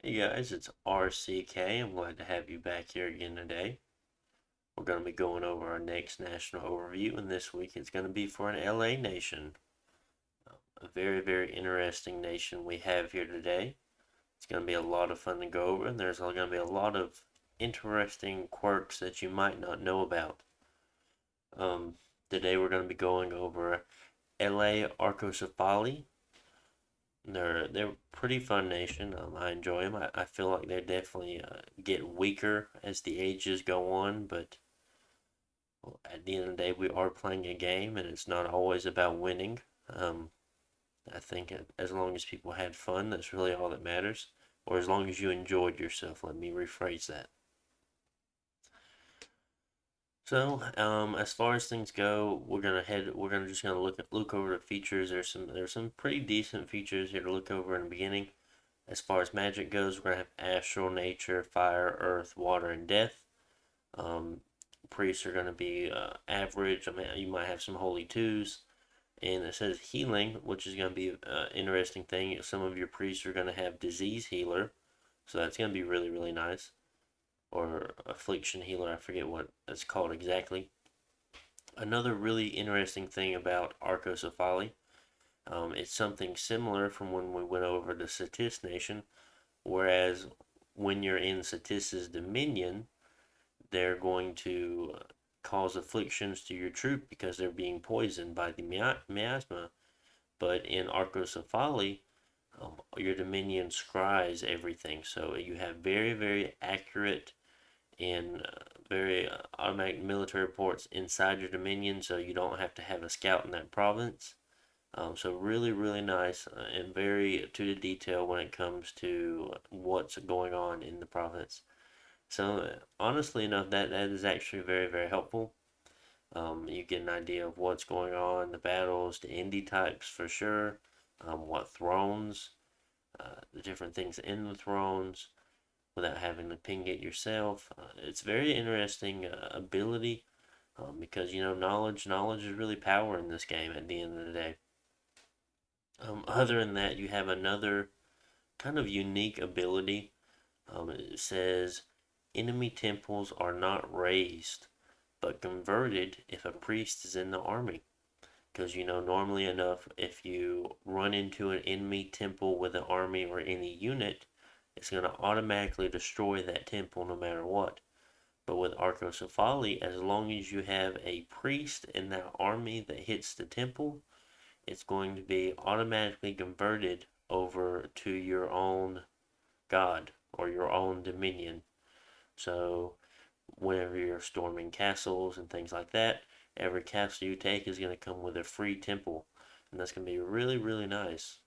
Hey guys, it's RCK. I'm glad to have you back here again today. We're going to be going over our next national overview, and this week it's going to be for an LA nation. A very, very interesting nation we have here today. It's going to be a lot of fun to go over, and there's going to be a lot of interesting quirks that you might not know about. Um, Today we're going to be going over LA Arcoscephale. They're pretty fun nation. I enjoy them. I feel like they definitely get weaker as the ages go on, but well, at the end of the day, we are playing a game, and it's not always about winning. Um, I think as long as people had fun, that's really all that matters. Or as long as you enjoyed yourself. Let me rephrase that. So, as far as things go, we're gonna just gonna look over the features. There's some pretty decent features here to look over in the beginning. As far as magic goes, we're going to have astral, nature, fire, earth, water, and death. Um, Priests are going to be average. I mean, you might have some holy twos. And it says healing, which is going to be an interesting thing. Some of your priests are going to have disease healer. So that's going to be really, really nice. Or affliction healer, I forget what it's called exactly. Another really interesting thing about Arcosophaly, it's something similar from when we went over the Satis Nation. Whereas when you're in Satis's dominion, they're going to cause afflictions to your troop because they're being poisoned by the miasma. But in Arcosophaly, your dominion scries everything. So you have very, very accurate and very automatic military reports inside your dominion, so you don't have to have a scout in that province. So really, really nice and very to the detail when it comes to what's going on in the province. So honestly enough, that is actually very, very helpful. You get an idea of what's going on, the battles, the indie types for sure, what thrones, the different things in the thrones, without having to ping it yourself. It's very interesting ability because knowledge is really power in this game at the end of the day. Other than that, you have another kind of unique ability. It says enemy temples are not razed, but converted if a priest is in the army. Because normally enough, if you run into an enemy temple with an army or any unit, it's going to automatically destroy that temple no matter what. But with Arcosophaly, as long as you have a priest in that army that hits the temple, it's going to be automatically converted over to your own god or your own dominion. So whenever you're storming castles and things like that, every castle you take is going to come with a free temple, and that's going to be really, really nice.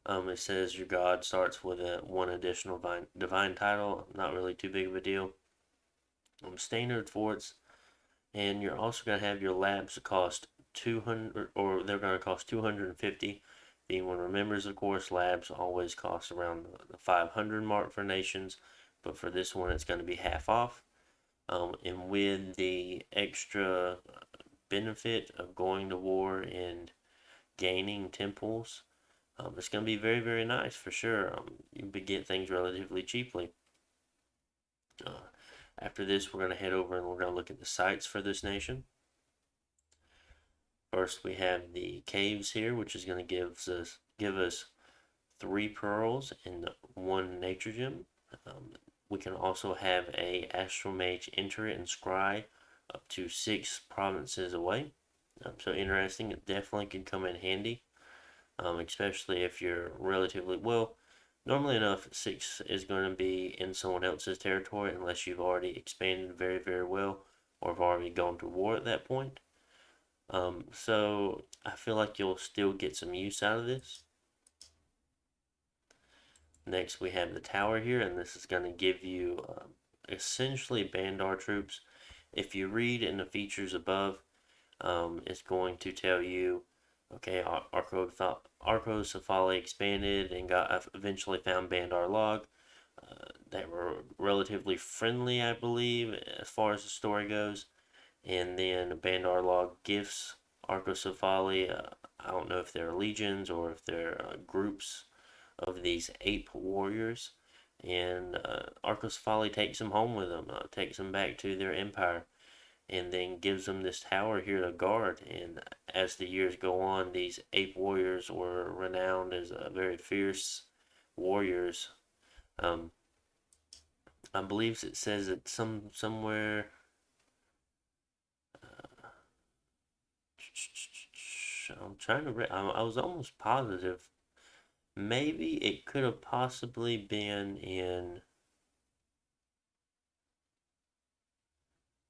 It says your god starts with one additional divine title, not really too big of a deal. Standard forts, and you're also going to have your labs cost 200, or they're going to cost 250. Being one remembers, of course, labs always cost around the 500 mark for nations, but for this one, it's going to be half off. And with the extra benefit of going to war and gaining temples, it's going to be very, very nice for sure. You can get things relatively cheaply. Uh, After this, we're going to head over and we're going to look at the sites for this nation. First, we have the caves here, which is going to give us 3 pearls and 1 nature gem. We can also have a astral mage enter it and scry up to 6 provinces away. So interesting. It definitely can come in handy, especially if you're relatively well. Normally enough, 6 is going to be in someone else's territory unless you've already expanded very, very well or have already gone to war at that point. So I feel like you'll still get some use out of this. Next, we have the tower here, and this is going to give you essentially Bandar troops. If you read in the features above, it's going to tell you, okay, Arcoscephale expanded and got eventually found Bandar log. They were relatively friendly, I believe, as far as the story goes. And then Bandar log gifts Arcoscephale. I don't know if they're legions or if they're groups of these ape warriors, and Arcoscephale takes them home with him, takes them back to their empire, and then gives them this tower here to guard. And as the years go on, these ape warriors were renowned as very fierce warriors. Um, I believe it says that somewhere. Uh, I'm trying to. I was almost positive. Maybe it could have possibly been in.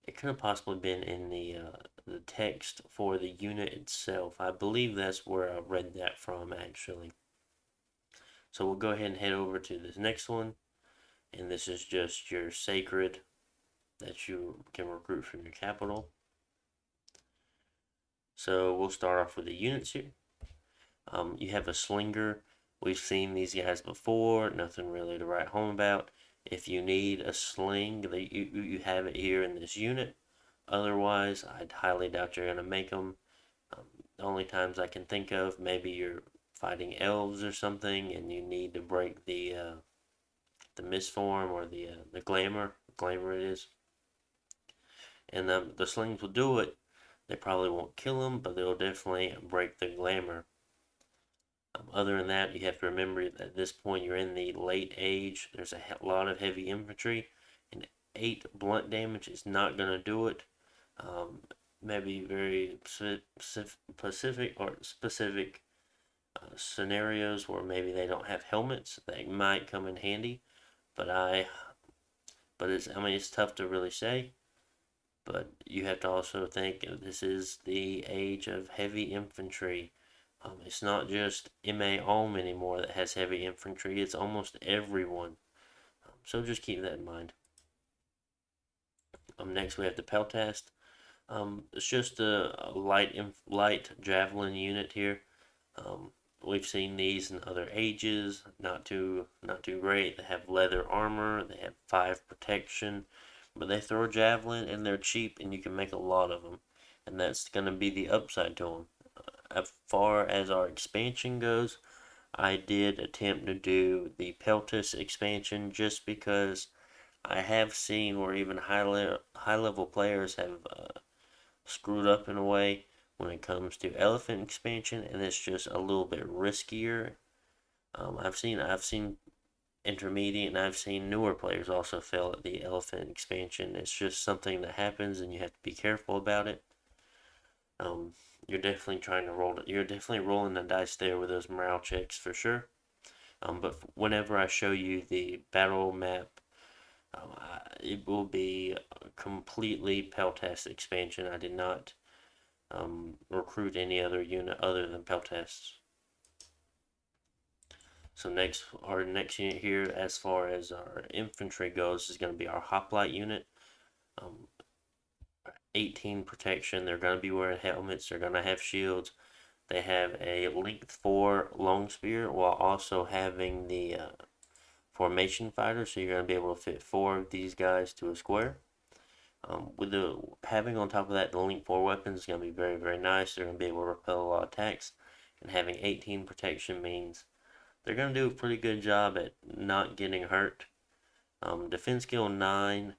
It could have possibly been in the text for the unit itself. I believe that's where I read that from actually. So we'll go ahead and head over to this next one, and this is just your sacred that you can recruit from your capital. So we'll start off with the units here. You have a slinger. We've seen these guys before. Nothing really to write home about. If you need a sling, you have it here in this unit. Otherwise, I'd highly doubt you're going to make them. The only times I can think of, maybe you're fighting elves or something, and you need to break the misform or the glamour. Glamour it is, and the slings will do it. They probably won't kill them, but they'll definitely break the glamour. Other than that, you have to remember that at this point you're in the late age. There's a lot of heavy infantry, and 8 blunt damage is not going to do it. Maybe very specific or specific scenarios where maybe they don't have helmets that might come in handy. But it's tough to really say. But you have to also think this is the age of heavy infantry. It's not just MA Ulm anymore that has heavy infantry, it's almost everyone. So just keep that in mind. Next, we have the Peltast. It's just a light javelin unit here. Um, we've seen these in other ages. Not too great. They have leather armor. They have 5 protection, but they throw a javelin and they're cheap, and you can make a lot of them. And that's going to be the upside to them. As far as our expansion goes, I did attempt to do the Peltis expansion just because I have seen where even high level players have screwed up in a way when it comes to elephant expansion, and it's just a little bit riskier. I've seen intermediate, and I've seen newer players also fail at the elephant expansion. It's just something that happens, and you have to be careful about it. Um, you're definitely trying to roll. You're definitely rolling the dice there with those morale checks for sure. But whenever I show you the battle map, it will be a completely Peltast expansion. I did not recruit any other unit other than Peltasts. So our next unit here, as far as our infantry goes, is going to be our hoplite unit. Um, 18 protection. They're going to be wearing helmets. They're going to have shields. They have a length 4 long spear while also having the formation fighter. So you're going to be able to fit 4 of these guys to a square. With the having on top of that the link 4 weapons is going to be very, very nice. They're going to be able to repel a lot of attacks, and having 18 protection means they're going to do a pretty good job at not getting hurt. Defense skill 9,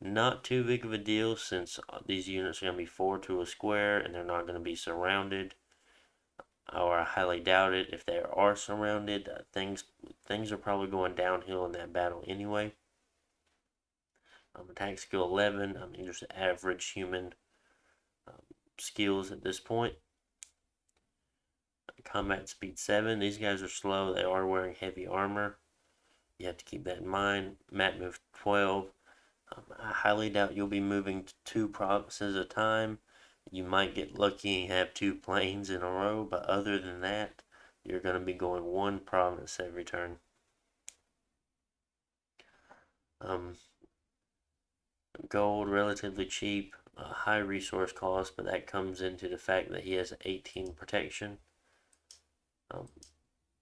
not too big of a deal since these units are going to be 4 to a square and they're not going to be surrounded. Or I highly doubt it. If they are surrounded, things are probably going downhill in that battle anyway. Attack skill 11. I mean, just average human skills at this point. Combat speed 7. These guys are slow. They are wearing heavy armor. You have to keep that in mind. Mat move 12. I highly doubt you'll be moving to 2 provinces at a time. You might get lucky and have 2 planes in a row, but other than that, you're going to be going 1 province every turn. Gold, relatively cheap, high resource cost, but that comes into the fact that he has 18 protection,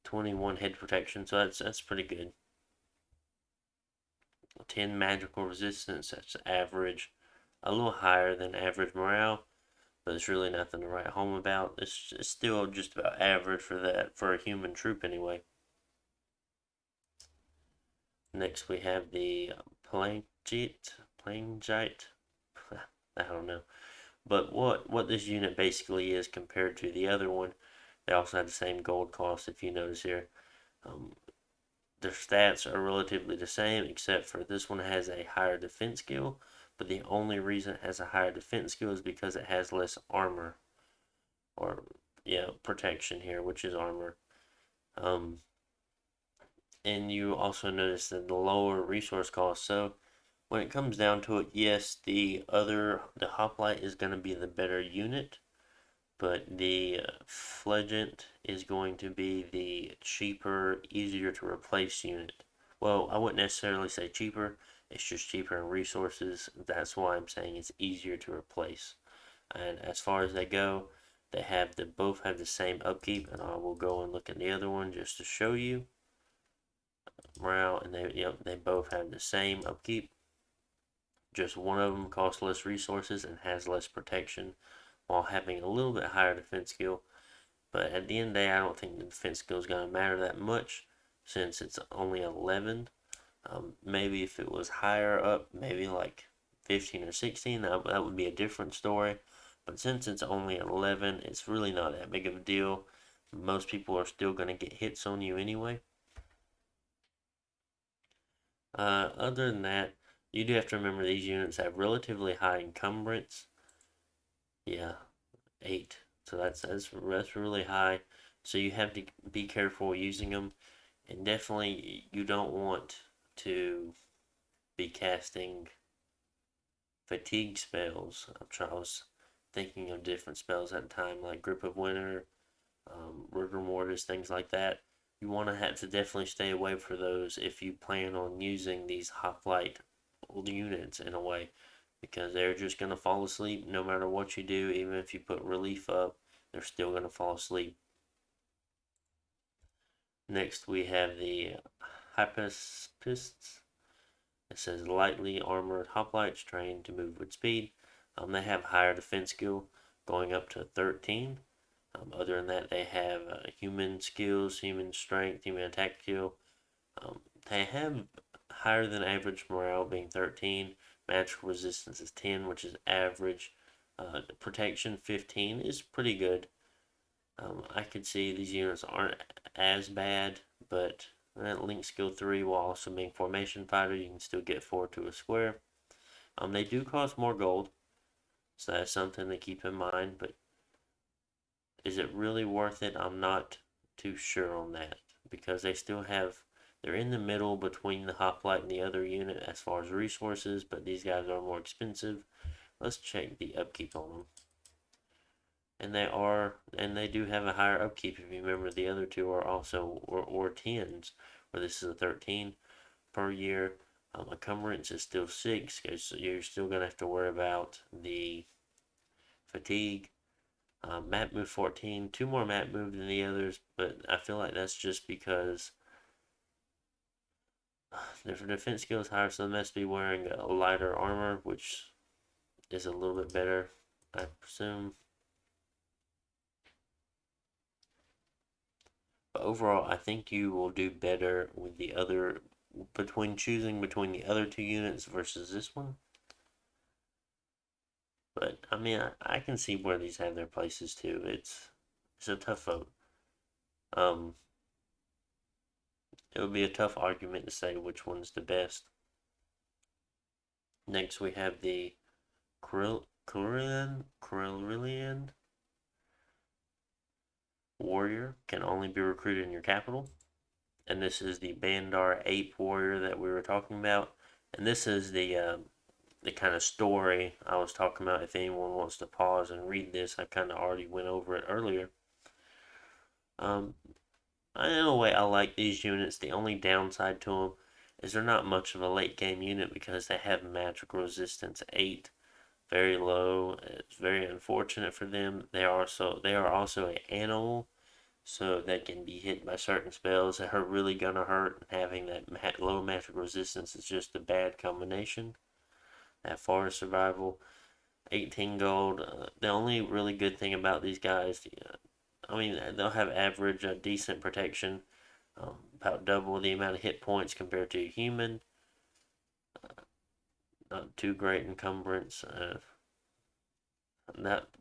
21 head protection, so that's pretty good. 10 magical resistance, that's average, a little higher than average morale, but it's really nothing to write home about. It's still just about average for a human troop anyway. Next we have the Plangite. I don't know. But what this unit basically is compared to the other one, they also have the same gold cost if you notice here. Um, their stats are relatively the same except for this one has a higher defense skill, but the only reason it has a higher defense skill is because it has less armor or yeah, protection here, which is armor. Um, and you also notice that the lower resource cost. So when it comes down to it, yes, the hoplite is going to be the better unit, but the Flegent is going to be the cheaper, easier to replace unit. Well, I wouldn't necessarily say cheaper. It's just cheaper in resources. That's why I'm saying it's easier to replace. And as far as they go, they both have the same upkeep, and I will go and look at the other one just to show you. Morale, and they both have the same upkeep. Just one of them costs less resources and has less protection, while having a little bit higher defense skill. But at the end of the day, I don't think the defense skill is going to matter that much since it's only 11. Maybe if it was higher up, maybe like 15 or 16, that would be a different story. But since it's only 11, it's really not that big of a deal. Most people are still going to get hits on you anyway. Other than that, you do have to remember these units have relatively high encumbrance. Yeah, 8. So that's really high. So you have to be careful using them, and definitely you don't want to be casting fatigue spells. I was thinking of different spells at the time, like Grip of Winter, Rigor Mortis, things like that. You want to have to definitely stay away from those if you plan on using these hoplite units in a way, because they're just going to fall asleep no matter what you do. Even if you put relief up, they're still going to fall asleep. Next, we have the Hypaspists. It says lightly armored hoplites trained to move with speed. They have higher defense skill, going up to 13. Other than that, they have human skills, human strength, human attack skill. They have higher than average morale, being 13. Magical resistance is 10, which is average. Protection 15 is pretty good. I could see these units aren't as bad, but that link skill 3 while also being formation fighter, you can still get 4 to a square. They do cost more gold, so that's something to keep in mind, but is it really worth it? I'm not too sure on that because they're in the middle between the hoplite and the other unit as far as resources, but these guys are more expensive. Let's check the upkeep on them. And they do have a higher upkeep. If you remember, the other two are also or tens, where this is a 13 per year. Encumbrance is still 6, so you're still gonna have to worry about the fatigue. Map move 14, 2 more map move than the others, but I feel like that's just because their defense skill is higher, so they must be wearing a lighter armor, which is a little bit better, I presume. But overall, I think you will do better with the other choosing between the other two units versus this one. But I mean, I can see where these have their places too. It's a tough vote. Um, it would be a tough argument to say which one's the best. Next, we have the Carillion warrior can only be recruited in your capital. And this is the Bandar Ape warrior that we were talking about. And this is the kind of story I was talking about. If anyone wants to pause and read this, I kind of already went over it earlier. Um, in a way, I like these units. The only downside to them is they're not much of a late game unit because they have magical resistance 8, very low. It's very unfortunate for them. They are also an animal, so they can be hit by certain spells that are really gonna hurt. Having that low magical resistance is just a bad combination. That forest survival, 18 gold. The only really good thing about these guys, I mean, they'll have average, decent protection. about double the amount of hit points compared to a human. Not too great encumbrance.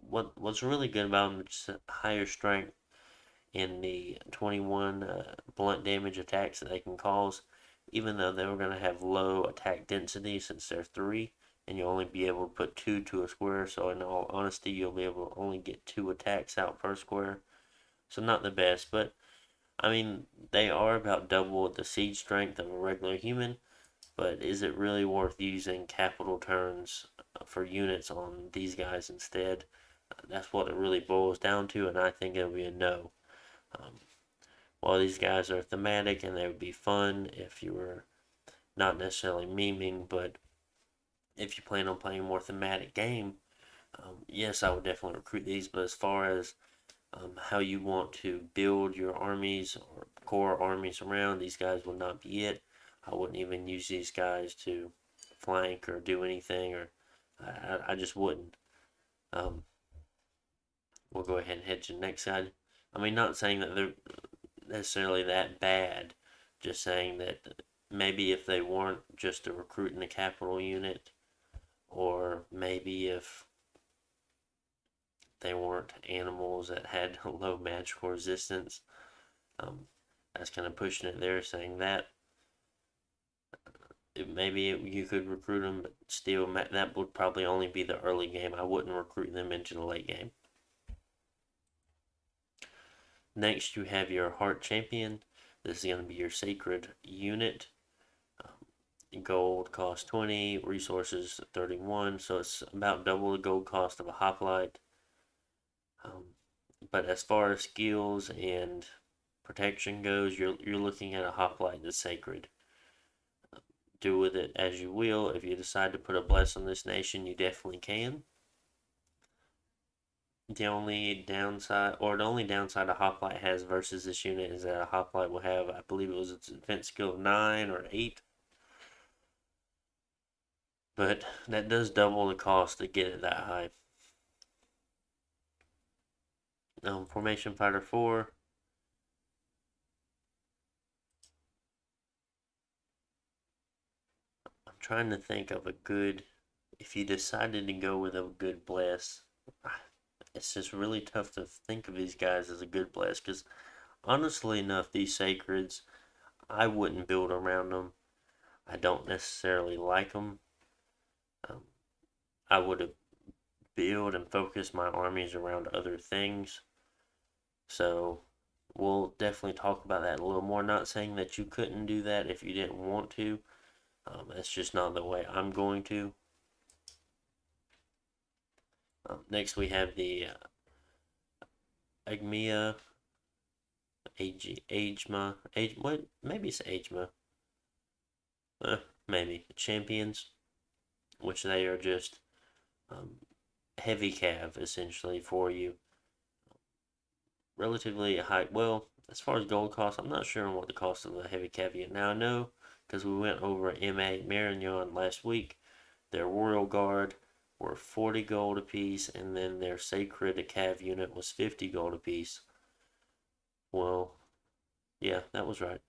What's really good about them is higher strength in the 21 blunt damage attacks that they can cause, even though they were going to have low attack density since they're 3, and you'll only be able to put 2 to a square, so in all honesty, you'll be able to only get 2 attacks out per square. So not the best, but I mean, they are about double the siege strength of a regular human, but is it really worth using capital turns for units on these guys instead? That's what it really boils down to, and I think it'll be a no. Um, while these guys are thematic and they would be fun if you were not necessarily memeing, but if you plan on playing a more thematic game, yes, I would definitely recruit these. But as far as how you want to build your armies or core armies around, these guys would not be it. I wouldn't even use these guys to flank or do anything, or I just wouldn't. Um, we'll go ahead and head to the next side. I mean, not saying that they're necessarily that bad, just saying that maybe if they weren't just a recruit in the capital unit, or maybe if they weren't animals that had low magical resistance, um, that's kind of pushing it there, saying that maybe you could recruit them, but still, that would probably only be the early game. I wouldn't recruit them into the late game. Next, you have your Heart Champion. This is going to be your sacred unit. Gold cost 20, resources 31, so it's about double the gold cost of a hoplite. But as far as skills and protection goes, you're looking at a hoplite that's sacred. Do with it as you will. If you decide to put a bless on this nation, you definitely can. The only downside a hoplite has versus this unit is that a hoplite will have, I believe it was its defense skill of 9 or 8. But that does double the cost to get it that high. Formation Fighter 4. I'm trying to think of a good. If you decided to go with a good bless, it's just really tough to think of these guys as a good bless because honestly enough, these sacreds, I wouldn't build around them. I don't necessarily like them. Um, I would build and focus my armies around other things. So we'll definitely talk about that a little more. Not saying that you couldn't do that if you didn't want to. That's just not the way I'm going to. Next, we have the Agmea, Agma, what? Maybe it's Agma. Maybe champions, which they are just um, heavy cav essentially for you. Relatively high. Well, as far as gold cost, I'm not sure on what the cost of the heavy cav is. Now I know because we went over MA Marignon last week. Their Royal Guard were 40 gold apiece, and then their Sacred Cav unit was 50 gold apiece. Well, yeah, that was right.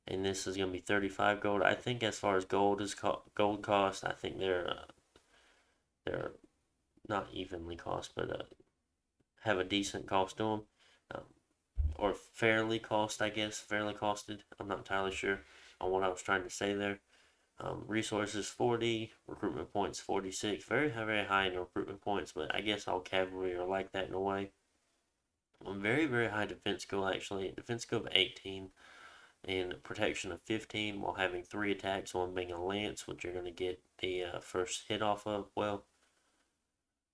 And this is going to be 35 gold. I think as far as gold cost, I think they're not evenly cost, but have a decent cost to them, um, or fairly cost, I guess, fairly costed. I'm not entirely sure on what I was trying to say there. Resources 40, recruitment points 46. Very high in recruitment points, but I guess all cavalry are like that in a way. Very high defense skill actually. Defense skill of 18 and protection of 15 while having 3 attacks, one being a lance, which you're going to get the first hit off of. Well,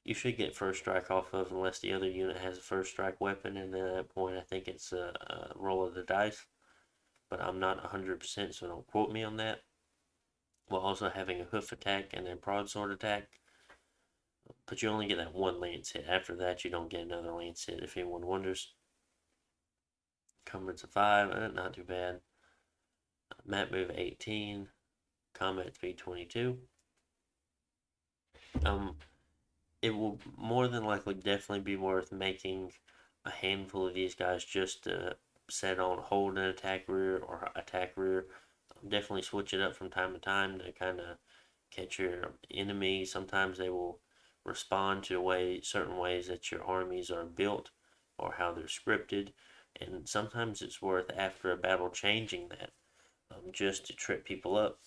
you should get first strike off of unless the other unit has a first strike weapon, and then at that point I think it's a roll of the dice. But I'm not 100%, so don't quote me on that. While also having a hoof attack and a broadsword attack. But you only get that one lance hit. After that, you don't get another lance hit, if anyone wonders. Encumbrance of 5, not too bad. Map move 18. Combat speed 22. It will more than likely definitely be worth making a handful of these guys just to set on hold and attack rear or attack rear. Definitely switch it up from time to time to kind of catch your enemy. Sometimes they will respond to certain ways that your armies are built or how they're scripted, and sometimes it's worth after a battle changing that just to trip people up.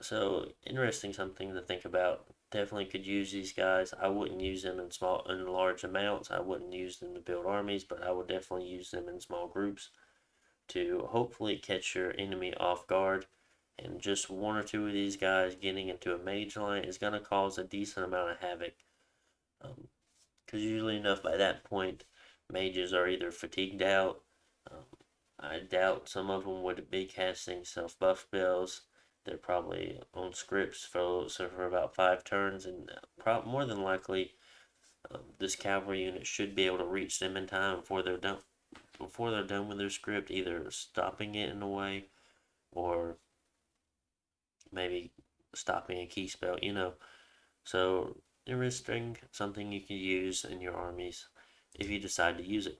So interesting, something to think about. Definitely could use these guys. I wouldn't use them in large amounts. I wouldn't use them to build armies, but I would definitely use them in small groups to hopefully catch your enemy off guard. And just one or two of these guys getting into a mage line is going to cause a decent amount of havoc. Because usually enough by that point, mages are either fatigued out. Um, I doubt some of them would be casting self buff spells. They're probably on scripts for about 5 turns, and more than likely, this cavalry unit should be able to reach them in time before they're done with their script, either stopping it in a way or maybe stopping a key spell, So interesting, something you can use in your armies if you decide to use it.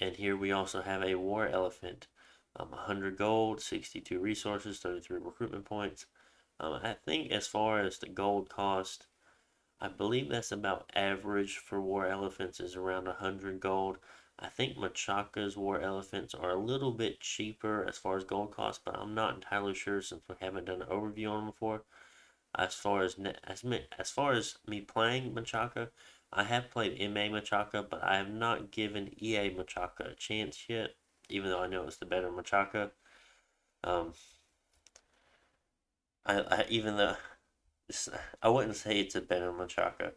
And here we also have a war elephant. 100 gold, 62 resources, 33 recruitment points. I think as far as the gold cost, I believe that's about average for war elephants is around 100 gold. I think Machaca's war elephants are a little bit cheaper as far as gold cost, but I'm not entirely sure since we haven't done an overview on them before. As far as me playing Machaca, I have played MA Machaca, but I have not given EA Machaca a chance yet, even though I know it's the better Machaca. Um, even though I wouldn't say it's a better Machaca.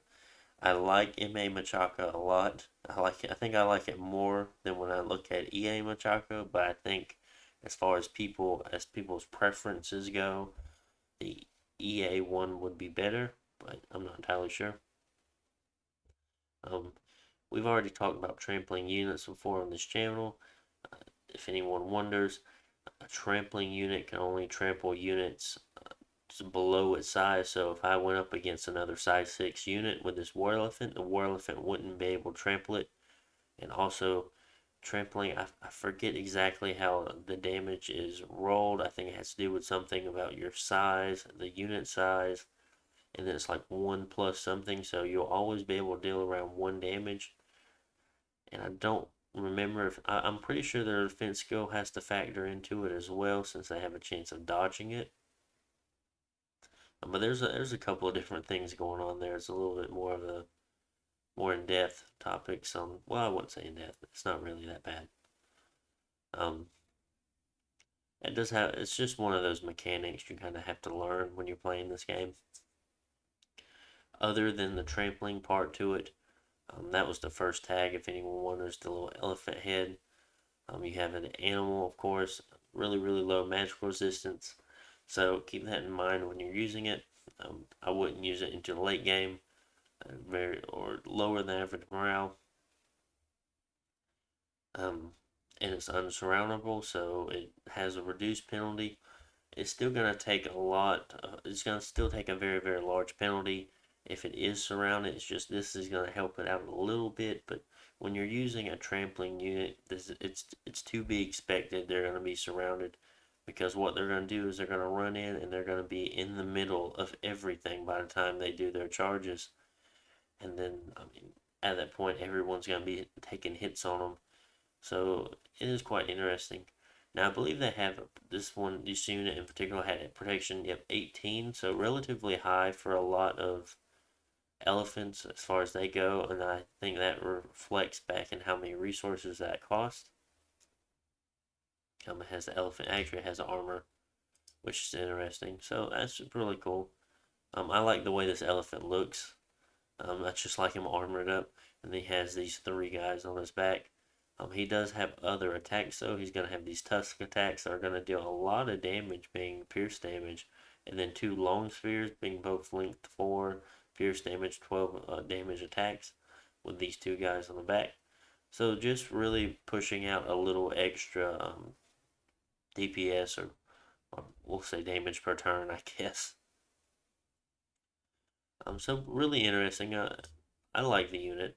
I like MA Machaca a lot. I think I like it more than when I look at EA Machaca, but I think as people's preferences go, the EA one would be better, but I'm not entirely sure. Um, we've already talked about trampling units before on this channel. If anyone wonders, a trampling unit can only trample units below its size. So if I went up against another size 6 unit with this war elephant, the war elephant wouldn't be able to trample it. And also, trampling, I forget exactly how the damage is rolled. I think it has to do with something about your size, the unit size, and then it's like 1 plus something. So you'll always be able to deal around 1 damage. And I don't remember if I'm pretty sure their defense skill has to factor into it as well, since they have a chance of dodging it. But there's a couple of different things going on there. It's a little bit more of a more in depth topic. Well, I wouldn't say in depth. It's not really that bad. Um, it does have. It's just one of those mechanics you kind of have to learn when you're playing this game. Other than the trampling part to it, that was the first tag. If anyone wonders, the little elephant head. You have an animal, of course, really low magical resistance. So keep that in mind when you're using it. I wouldn't use it into the late game, very or lower than average morale. Um, and it's unsurroundable, so it has a reduced penalty. It's still going to take a lot. It's going to still take a very large penalty if it is surrounded. It's just this is going to help it out a little bit, but when you're using a trampling unit, it's to be expected they're going to be surrounded because what they're going to do is they're going to run in and they're going to be in the middle of everything by the time they do their charges, and then I mean at that point everyone's going to be taking hits on them. So it is quite interesting. Now I believe they have this unit in particular had a protection, yep, 18, so relatively high for a lot of elephants as far as they go, and I think that reflects back in how many resources that cost. It has the elephant actually has armor, which is interesting. So that's really cool. I like the way this elephant looks. That's just like him armored up, and he has these 3 guys on his back. He does have other attacks though. He's gonna have these tusk attacks that are gonna deal a lot of damage, being pierce damage, and then 2 long spears, being both length 4, pierce damage 12 damage attacks, with these 2 guys on the back. So just really pushing out a little extra DPS or we'll say damage per turn, I guess. So really interesting. I like the unit.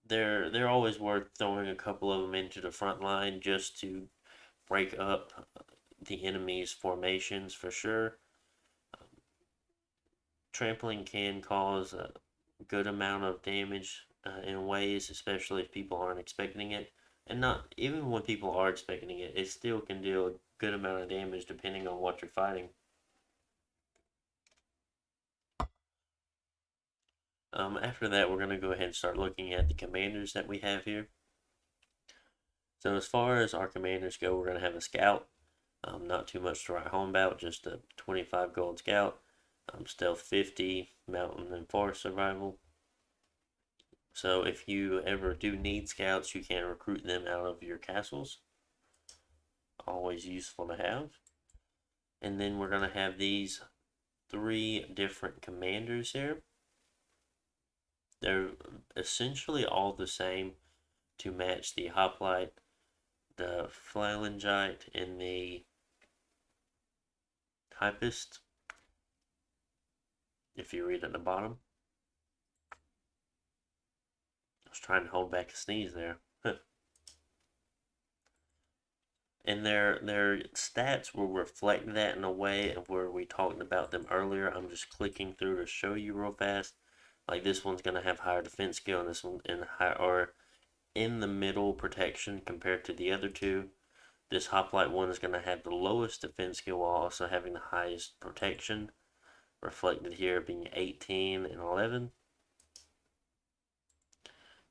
they're always worth throwing a couple of them into the front line just to break up the enemy's formations for sure. Trampling can cause a good amount of damage in ways, especially if people aren't expecting it. And not even when people are expecting it, it still can deal a good amount of damage depending on what you're fighting. After that, we're going to go ahead and start looking at the commanders that we have here. So as far as our commanders go, we're going to have a scout. Not too much to write home about, just a 25 gold scout. Stealth 50, mountain and forest survival. So if you ever do need scouts, you can recruit them out of your castles. Always useful to have. And then we're going to have these three different commanders here. They're essentially all the same to match the hoplite, the phalangite, and the typist. If you read at the bottom. I was trying to hold back a sneeze there. And their stats will reflect that in a way of where we talked about them earlier. I'm just clicking through to show you real fast. Like this one's gonna have higher defense skill, and this one in high or in the middle protection compared to the other two. This hoplite one is gonna have the lowest defense skill while also having the highest protection. Reflected here being 18 and 11.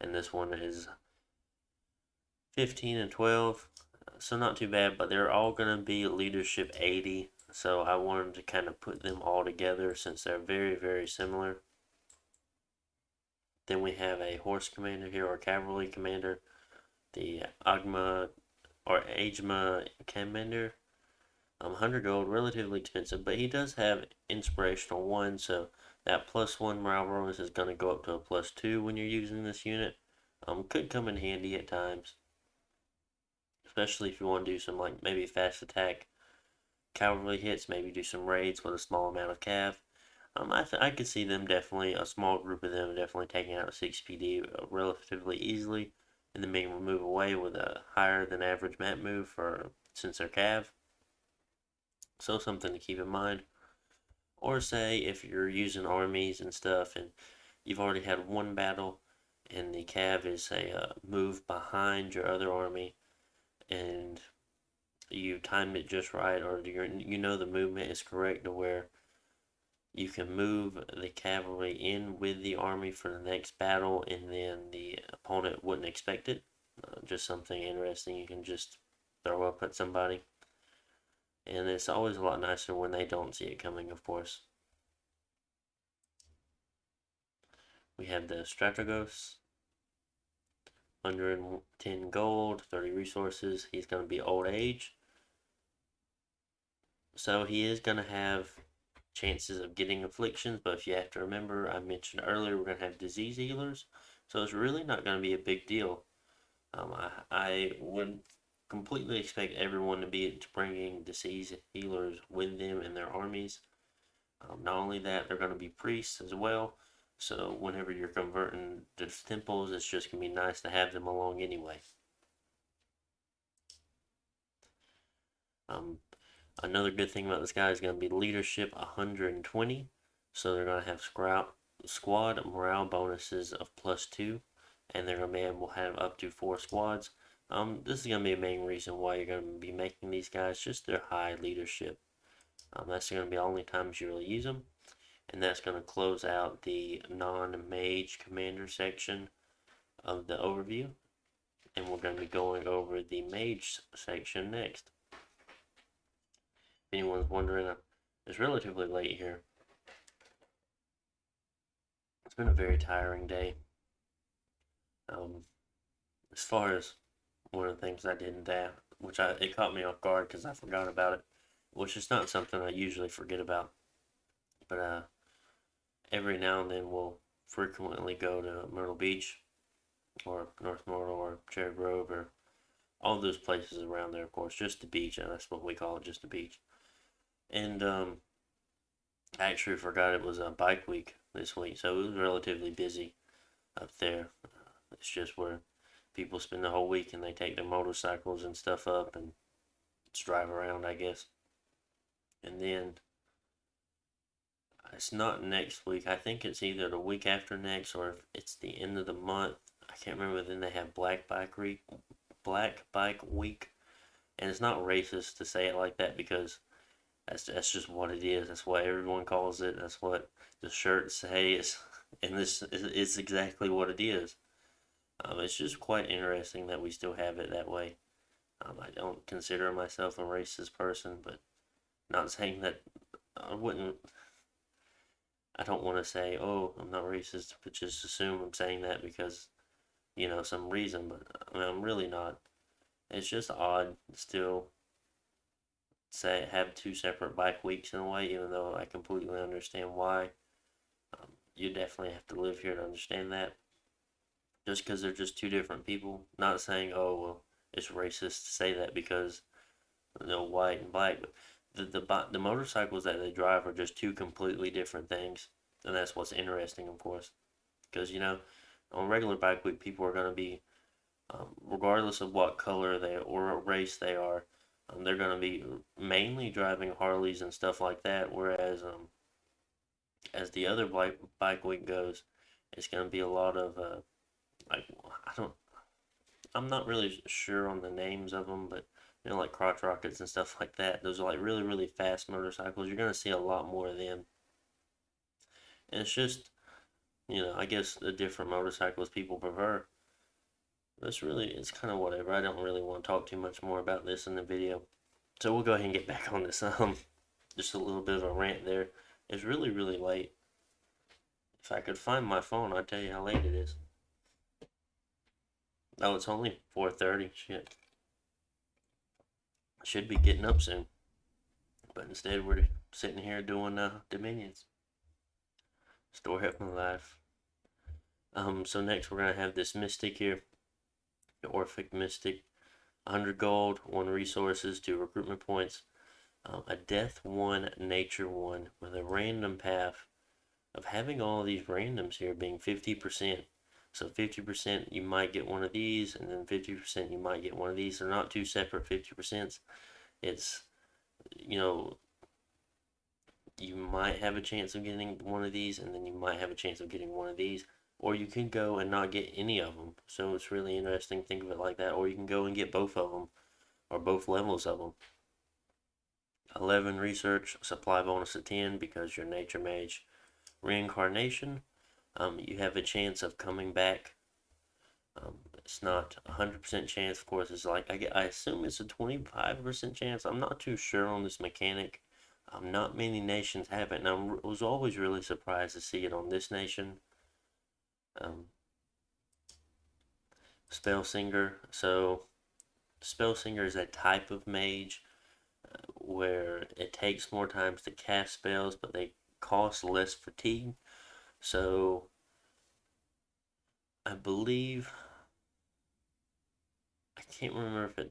And this one is 15 and 12. So not too bad, but they're all going to be leadership 80. So I wanted to kind of put them all together since they're very, very similar. Then we have a horse commander here, or cavalry commander, the Agma or Agma commander. 100 gold, relatively expensive, but he does have inspirational 1, so that +1 morale bonus is going to go up to a +2 when you're using this unit. Could come in handy at times, especially if you want to do some like maybe fast attack cavalry hits, maybe do some raids with a small amount of cav. I could see them definitely, a small group of them definitely taking out 6 PD relatively easily, and then being move away with a higher than average map move for since they're cav. So something to keep in mind. Or say if you're using armies and stuff, and you've already had one battle, and the cav is a move behind your other army, and you timed it just right, or you know the movement is correct to where you can move the cavalry in with the army for the next battle, and then the opponent wouldn't expect it. Just something interesting you can just throw up at somebody. And it's always a lot nicer when they don't see it coming, of course. We have the Strategos, 110 gold, 30 resources. He's going to be old age. So he is going to have chances of getting afflictions, but if you have to remember, I mentioned earlier we're going to have disease healers, so it's really not going to be a big deal. I would completely expect everyone to be bringing disease healers with them in their armies. Not only that, they're going to be priests as well, so whenever you're converting to temples, it's just going to be nice to have them along anyway. Another good thing about this guy is going to be leadership 120. So they're going to have squad morale bonuses of +2. And they're going to be able to have up to 4 squads. This is going to be a main reason why you're going to be making these guys, just their high leadership. That's going to be the only times you really use them. And that's going to close out the non-mage commander section of the overview. And we're going to be going over the mage section next. If anyone's wondering, it's relatively late here. It's been a very tiring day. As far as one of the things I didn't which it caught me off guard because I forgot about it, which is not something I usually forget about. But every now and then we'll frequently go to Myrtle Beach or North Myrtle or Cherry Grove or all those places around there, of course, just the beach, and that's what we call it, just the beach. And I actually forgot it was a bike week this week, so it was relatively busy up there. It's just where people spend the whole week and they take their motorcycles and stuff up and just drive around, I guess. And then it's not next week. I think it's either the week after next or if it's the end of the month. I can't remember. Then they have Black Bike Week, and it's not racist to say it like that because that's just what it is. That's what everyone calls it. That's what the shirts say. And this is exactly what it is. It's just quite interesting that we still have it that way. I don't consider myself a racist person, but not saying that I wouldn't. I don't want to say, oh, I'm not racist, but just assume I'm saying that because some reason. But I mean, I'm really not. It's just odd still say have two separate bike weeks in a way, even though I completely understand why. You definitely have to live here to understand that. Just because they're just two different people, not saying oh well it's racist to say that because white and black, but the motorcycles that they drive are just two completely different things, and that's what's interesting, of course, because on regular bike week people are going to be regardless of what color they or race they are, they're going to be mainly driving Harleys and stuff like that. Whereas as the other bike week goes, it's going to be a lot of like I don't I'm not really sure on the names of them, but like crotch rockets and stuff like that. Those are like really really fast motorcycles. You're going to see a lot more of them, and it's just I guess the different motorcycles people prefer. It's kind of whatever. I don't really want to talk too much more about this in the video. So we'll go ahead and get back on this. Just a little bit of a rant there. It's really, really late. If I could find my phone, I'd tell you how late it is. Oh, it's only 4:30. Shit. I should be getting up soon. But instead, we're sitting here doing Dominions. Store Help My Life. So next, we're going to have this Mystic here. The Orphic Mystic. 100 gold, 1 resources, 2 recruitment points. A Death 1, Nature 1 with a random path of having all of these randoms here being 50%. So 50% you might get one of these, and then 50% you might get one of these. They're not two separate 50%. It's, you might have a chance of getting one of these, and then you might have a chance of getting one of these. Or you can go and not get any of them. So it's really interesting. Think of it like that. Or you can go and get both of them, or both levels of them. 11 research, supply bonus of 10 because you're nature mage. Reincarnation, you have a chance of coming back. It's not 100% chance, of course. It's like I assume it's a 25% chance. I'm not too sure on this mechanic. Not many nations have it, and I was always really surprised to see it on this nation. Spell Singer. So, Spell Singer is a type of mage where it takes more times to cast spells, but they cost less fatigue. So, I believe I can't remember if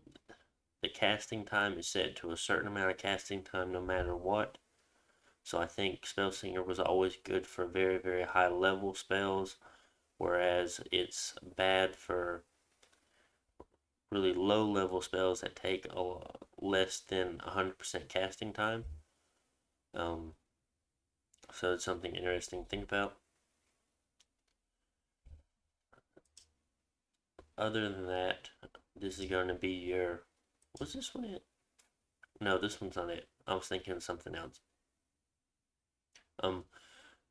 the casting time is set to a certain amount of casting time no matter what. So I think Spell Singer was always good for very, very high level spells, whereas it's bad for really low level spells that take less than 100% casting time. Um, so it's something interesting to think about. Other than that, this is going to be your. Was this one it? No, this one's not it. I was thinking of something else. Um,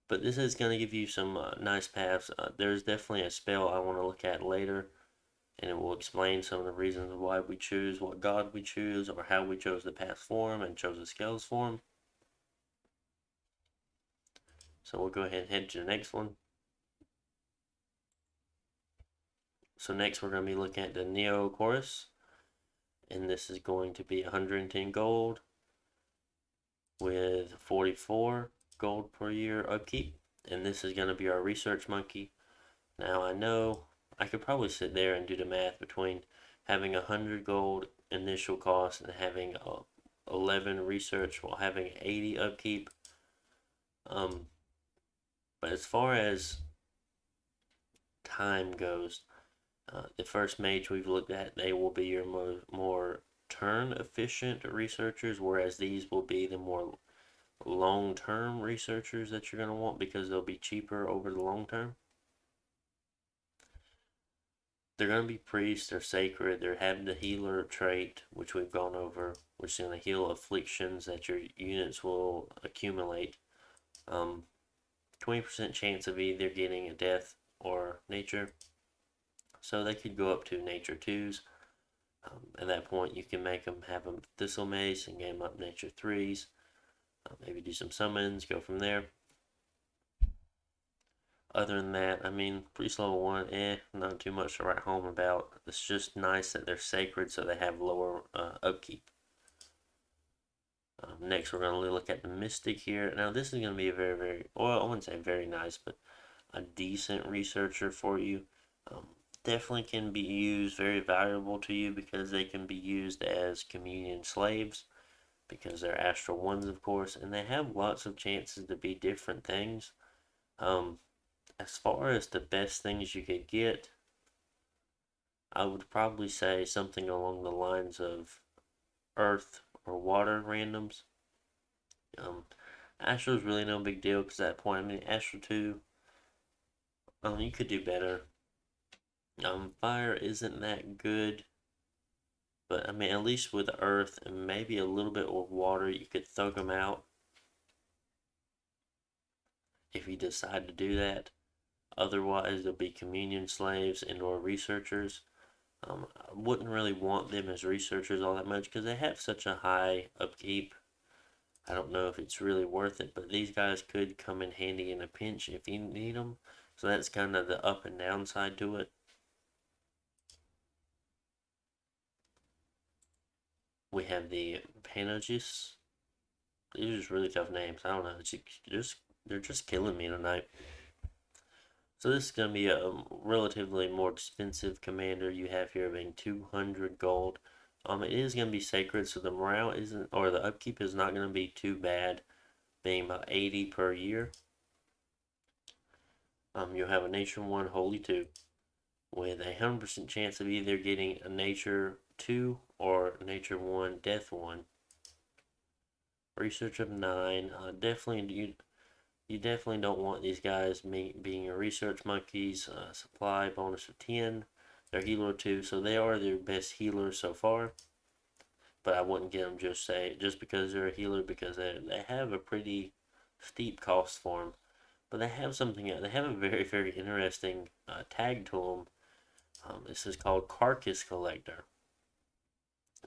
but this is going to give you some nice paths. There's definitely a spell I want to look at later, and it will explain some of the reasons why we choose what god we choose, or how we chose the path form and chose the scales form. So we'll go ahead and head to the next one. So next we're going to be looking at the Neo Chorus, and this is going to be 110 gold with 44 gold per year upkeep, and this is going to be our research monkey. Now I know I could probably sit there and do the math between having 100 gold initial cost and having 11 research while having 80 upkeep. But as far as time goes, The first mage we've looked at, they will be your more turn efficient researchers, whereas these will be the more long term researchers that you're going to want because they'll be cheaper over the long term. They're going to be priests, they're sacred, they're having the healer trait, which we've gone over, which is going to heal afflictions that your units will accumulate. 20% chance of either getting a death or nature. So they could go up to nature 2s. At that point, you can make them have them thistle mace and game up nature 3s. Maybe do some summons, go from there. Other than that, I mean, priest level 1, not too much to write home about. It's just nice that they're sacred, so they have lower upkeep. Next, we're going to look at the Mystic here. Now, this is going to be a well, I wouldn't say very nice, but a decent researcher for you. Definitely can be used, very valuable to you because they can be used as communion slaves because they're astral ones, of course, and they have lots of chances to be different things. As far as the best things you could get, I would probably say something along the lines of earth or water randoms. Astral is really no big deal because at that point, I mean, Astral 2, you could do better. Fire isn't that good, but I mean, at least with earth and maybe a little bit with water, you could thug them out if you decide to do that. Otherwise, they'll be communion slaves and or researchers. I wouldn't really want them as researchers all that much because they have such a high upkeep. I don't know if it's really worth it, but these guys could come in handy in a pinch if you need them. So that's kind of the up and down side to it. We have the Panagis. These are just really tough names. I don't know. They're just killing me tonight. So this is going to be a relatively more expensive commander you have here, being 200 gold. It is going to be sacred, so the morale isn't, or the upkeep is not going to be too bad, being about 80 per year. You'll have a Nature 1 Holy 2 with a 100% chance of either getting a Nature 2 or Nature 1 Death 1. Research of 9. You definitely don't want these guys being your research monkeys. Supply bonus of 10. They're healer 2, so they are their best healers so far. But I wouldn't get them just because they're a healer because they have a pretty steep cost for them. But they have something. They have a very interesting tag to them. This is called Carcass Collector.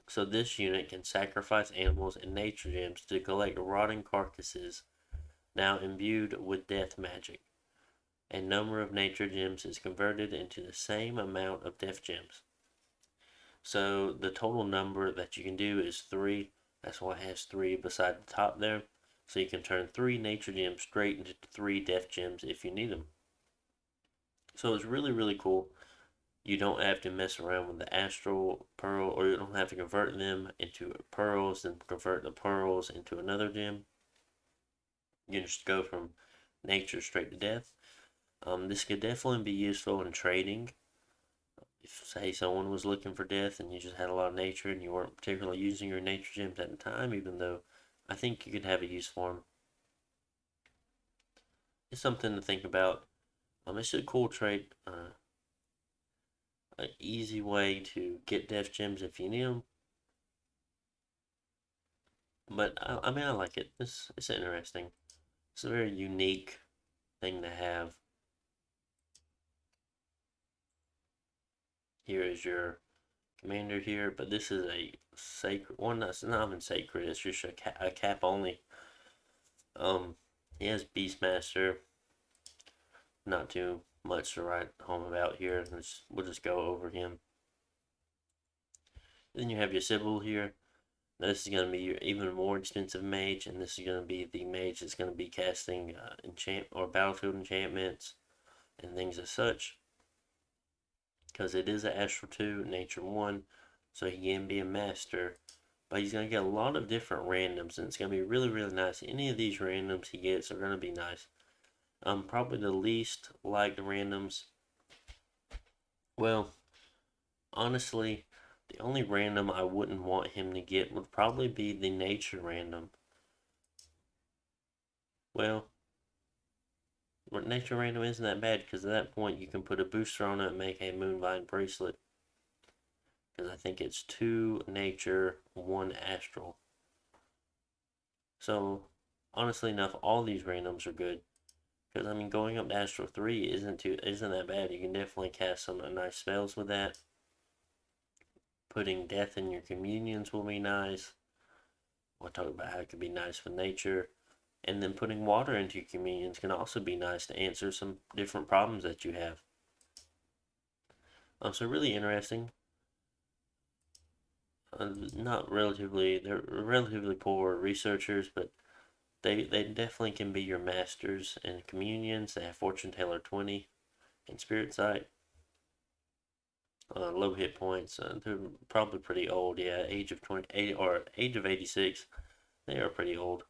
So this unit can sacrifice animals and nature gems to collect rotting carcasses now imbued with death magic. A number of nature gems is converted into the same amount of death gems. So the total number that you can do is 3. That's why it has 3 beside the top there. So you can turn 3 nature gems straight into 3 death gems if you need them. So it's really cool. You don't have to mess around with the astral pearl, or you don't have to convert them into pearls and convert the pearls into another gem. You just go from nature straight to death. This could definitely be useful in trading. If, say, someone was looking for death and you just had a lot of nature and you weren't particularly using your nature gems at the time, even though I think you could have a use for them. It's something to think about. It's a cool trade. An easy way to get death gems if you need them. But I mean, I like it. It's interesting. It's a very unique thing to have. Here is your commander here, but this is a sacred one. That's not even sacred. It's just a cap only. He has Beastmaster. Not too much to write home about here. We'll just go over him. Then you have your Sybil here. Now this is going to be your even more expensive mage, and this is going to be the mage that's going to be casting enchant or battlefield enchantments and things as such. Because it is an Astral 2, Nature 1, so he can be a master. But he's going to get a lot of different randoms, and it's going to be really nice. Any of these randoms he gets are going to be nice. Probably the least liked randoms. Well, Honestly, the only random I wouldn't want him to get would probably be the nature random. Well, nature random isn't that bad because at that point you can put a booster on it and make a Moonvine bracelet. Because I think it's 2 nature, 1 astral. So, honestly enough, all these randoms are good. Because I mean, going up to Astral 3 isn't that bad. You can definitely cast some nice spells with that. Putting death in your communions will be nice. We'll talk about how it could be nice with nature. And then putting water into your communions can also be nice to answer some different problems that you have. So really interesting. Not relatively, they're relatively poor researchers, but they definitely can be your masters in communions. They have Fortune Teller 20 and Spirit Sight. Low hit points. They're probably pretty old. Yeah, age of 28 or age of 86. They are pretty old.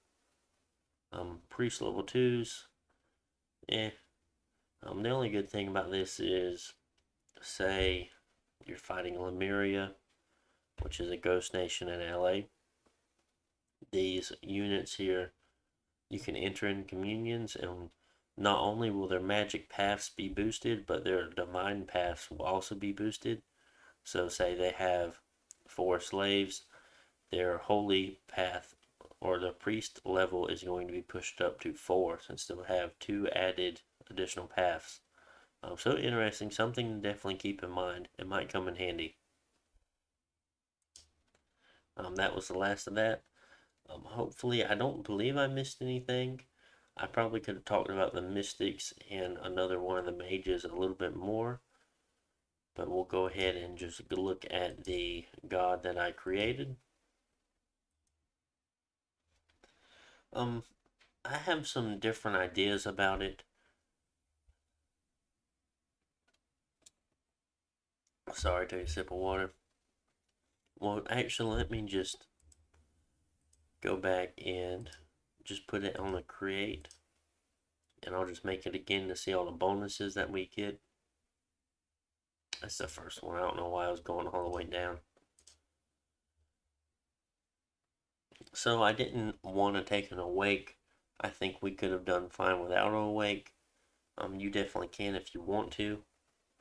Priest level 2s. Eh. The only good thing about this is, say, you're fighting Lemuria, which is a ghost nation in LA. These units here, you can enter in communions, and not only will their magic paths be boosted, but their divine paths will also be boosted. So, say they have 4 slaves, their holy path or the priest level is going to be pushed up to 4 since they'll have 2 added additional paths. So interesting, something to definitely keep in mind. It might come in handy. That was the last of that. Hopefully, I don't believe I missed anything. I probably could have talked about the mystics and another one of the mages a little bit more, but we'll go ahead and just look at the god that I created. Um, I have some different ideas about it. Sorry, take a sip of water. Well, actually, let me just go back and just put it on the create, and I'll just make it again to see all the bonuses that we get. That's the first one. I don't know why I was going all the way down. So I didn't want to take an awake. I think we could have done fine without an awake. You definitely can if you want to.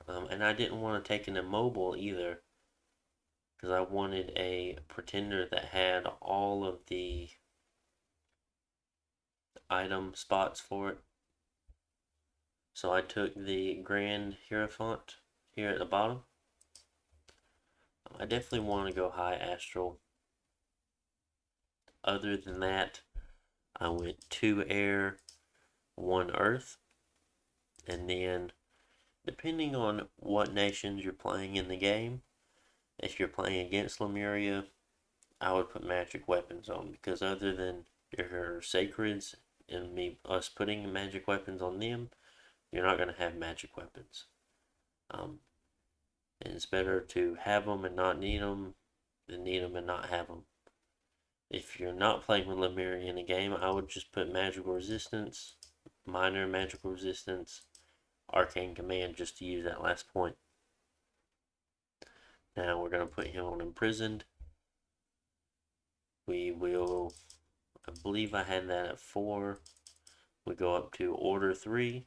And I didn't want to take an immobile either, because I wanted a pretender that had all of the item spots for it. So I took the Grand Hierophant here at the bottom. I definitely want to go high astral. Other than that, I went 2 air, 1 earth, and then depending on what nations you're playing in the game, if you're playing against Lemuria, I would put magic weapons on, because other than your sacreds and us putting magic weapons on them, you're not going to have magic weapons. Um, and it's better to have them and not need them than need them and not have them. If you're not playing with Lemuria in a game, I would just put magical resistance, minor magical resistance, arcane command just to use that last point. Now we're going to put him on imprisoned. We will, I believe I had that at 4. We go up to order 3,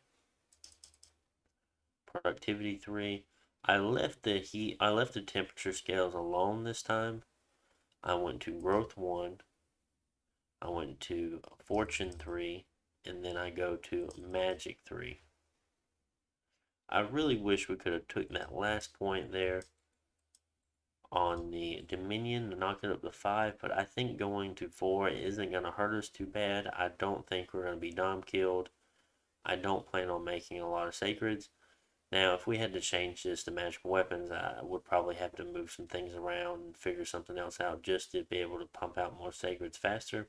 productivity 3. I left the temperature scales alone this time. I went to growth 1. I went to fortune 3, and then I go to magic 3. I really wish we could have took that last point there on the Dominion to knock it up to 5, but I think going to 4 isn't going to hurt us too bad. I don't think we're going to be dom killed. I don't plan on making a lot of sacreds. Now, if we had to change this to magical weapons, I would probably have to move some things around and figure something else out just to be able to pump out more sacreds faster.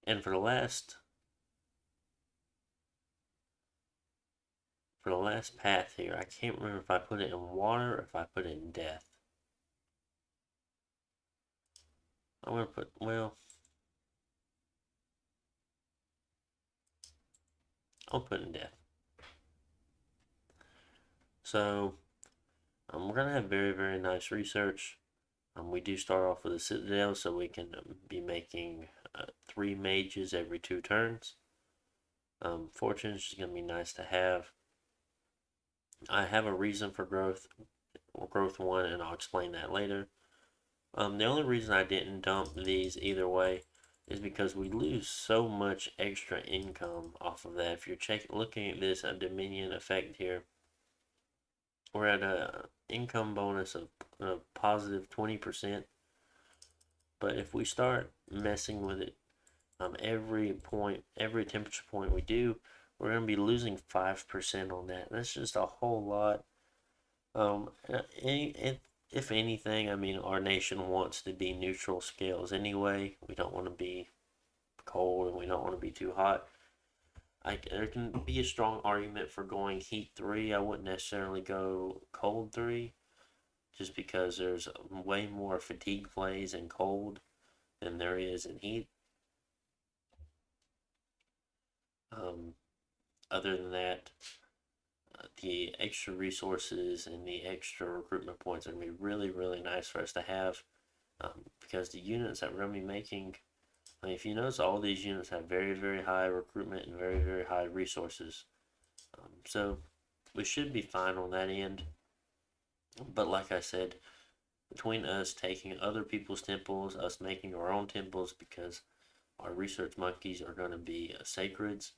And for the last path here, I can't remember if I put it in water or if I put it in death. I'm going to put, well, I'll put in death. So We're going to have very, very nice research. We do start off with a citadel, so we can be making 3 mages every 2 turns. Fortune is going to be nice to have. I have a reason for growth 1, and I'll explain that later. The only reason I didn't dump these either way is because we lose so much extra income off of that. If you're looking at this, a Dominion effect here, we're at a income bonus of positive 20%. But if we start messing with it, every temperature point we do, we're going to be losing 5% on that. That's just a whole lot. If anything, I mean, our nation wants to be neutral scales anyway. We don't want to be cold and we don't want to be too hot. There can be a strong argument for going heat 3. I wouldn't necessarily go cold 3, just because there's way more fatigue plays in cold than there is in heat. Other than that, the extra resources and the extra recruitment points are going to be really, really nice for us to have, because the units that we're going to be making, I mean, if you notice, all these units have very, very high recruitment and very, very high resources. So we should be fine on that end. But like I said, between us taking other people's temples, us making our own temples, because our research monkeys are going to be sacreds,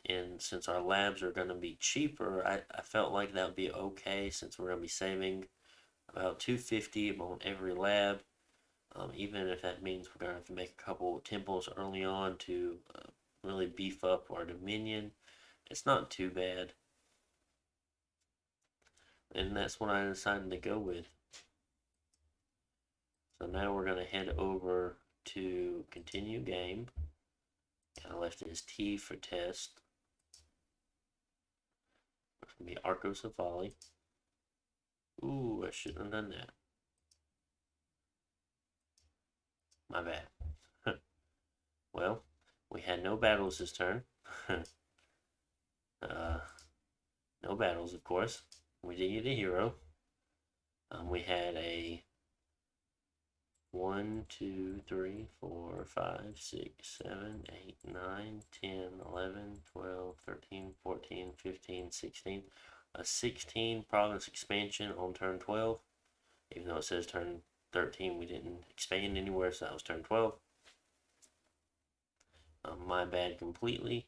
and since our labs are going to be cheaper, I felt like that would be okay, since we're going to be saving about 250 on every lab. Even if that means we're going to have to make a couple of temples early on to really beef up our dominion, it's not too bad. And that's what I decided to go with. So now we're going to head over to continue game. I left it as T for test. It's going to be Arcoscephale. Ooh, I shouldn't have done that. My bad. Well, we had no battles this turn. No battles, of course. We did get a hero. We had a 1, 2, 3, 4, 5, 6, 7, 8, 9, 10, 11, 12, 13, 14, 15, 16. A 16 province expansion on turn 12. Even though it says turn 13, we didn't expand anywhere, so that was turn 12. My bad completely.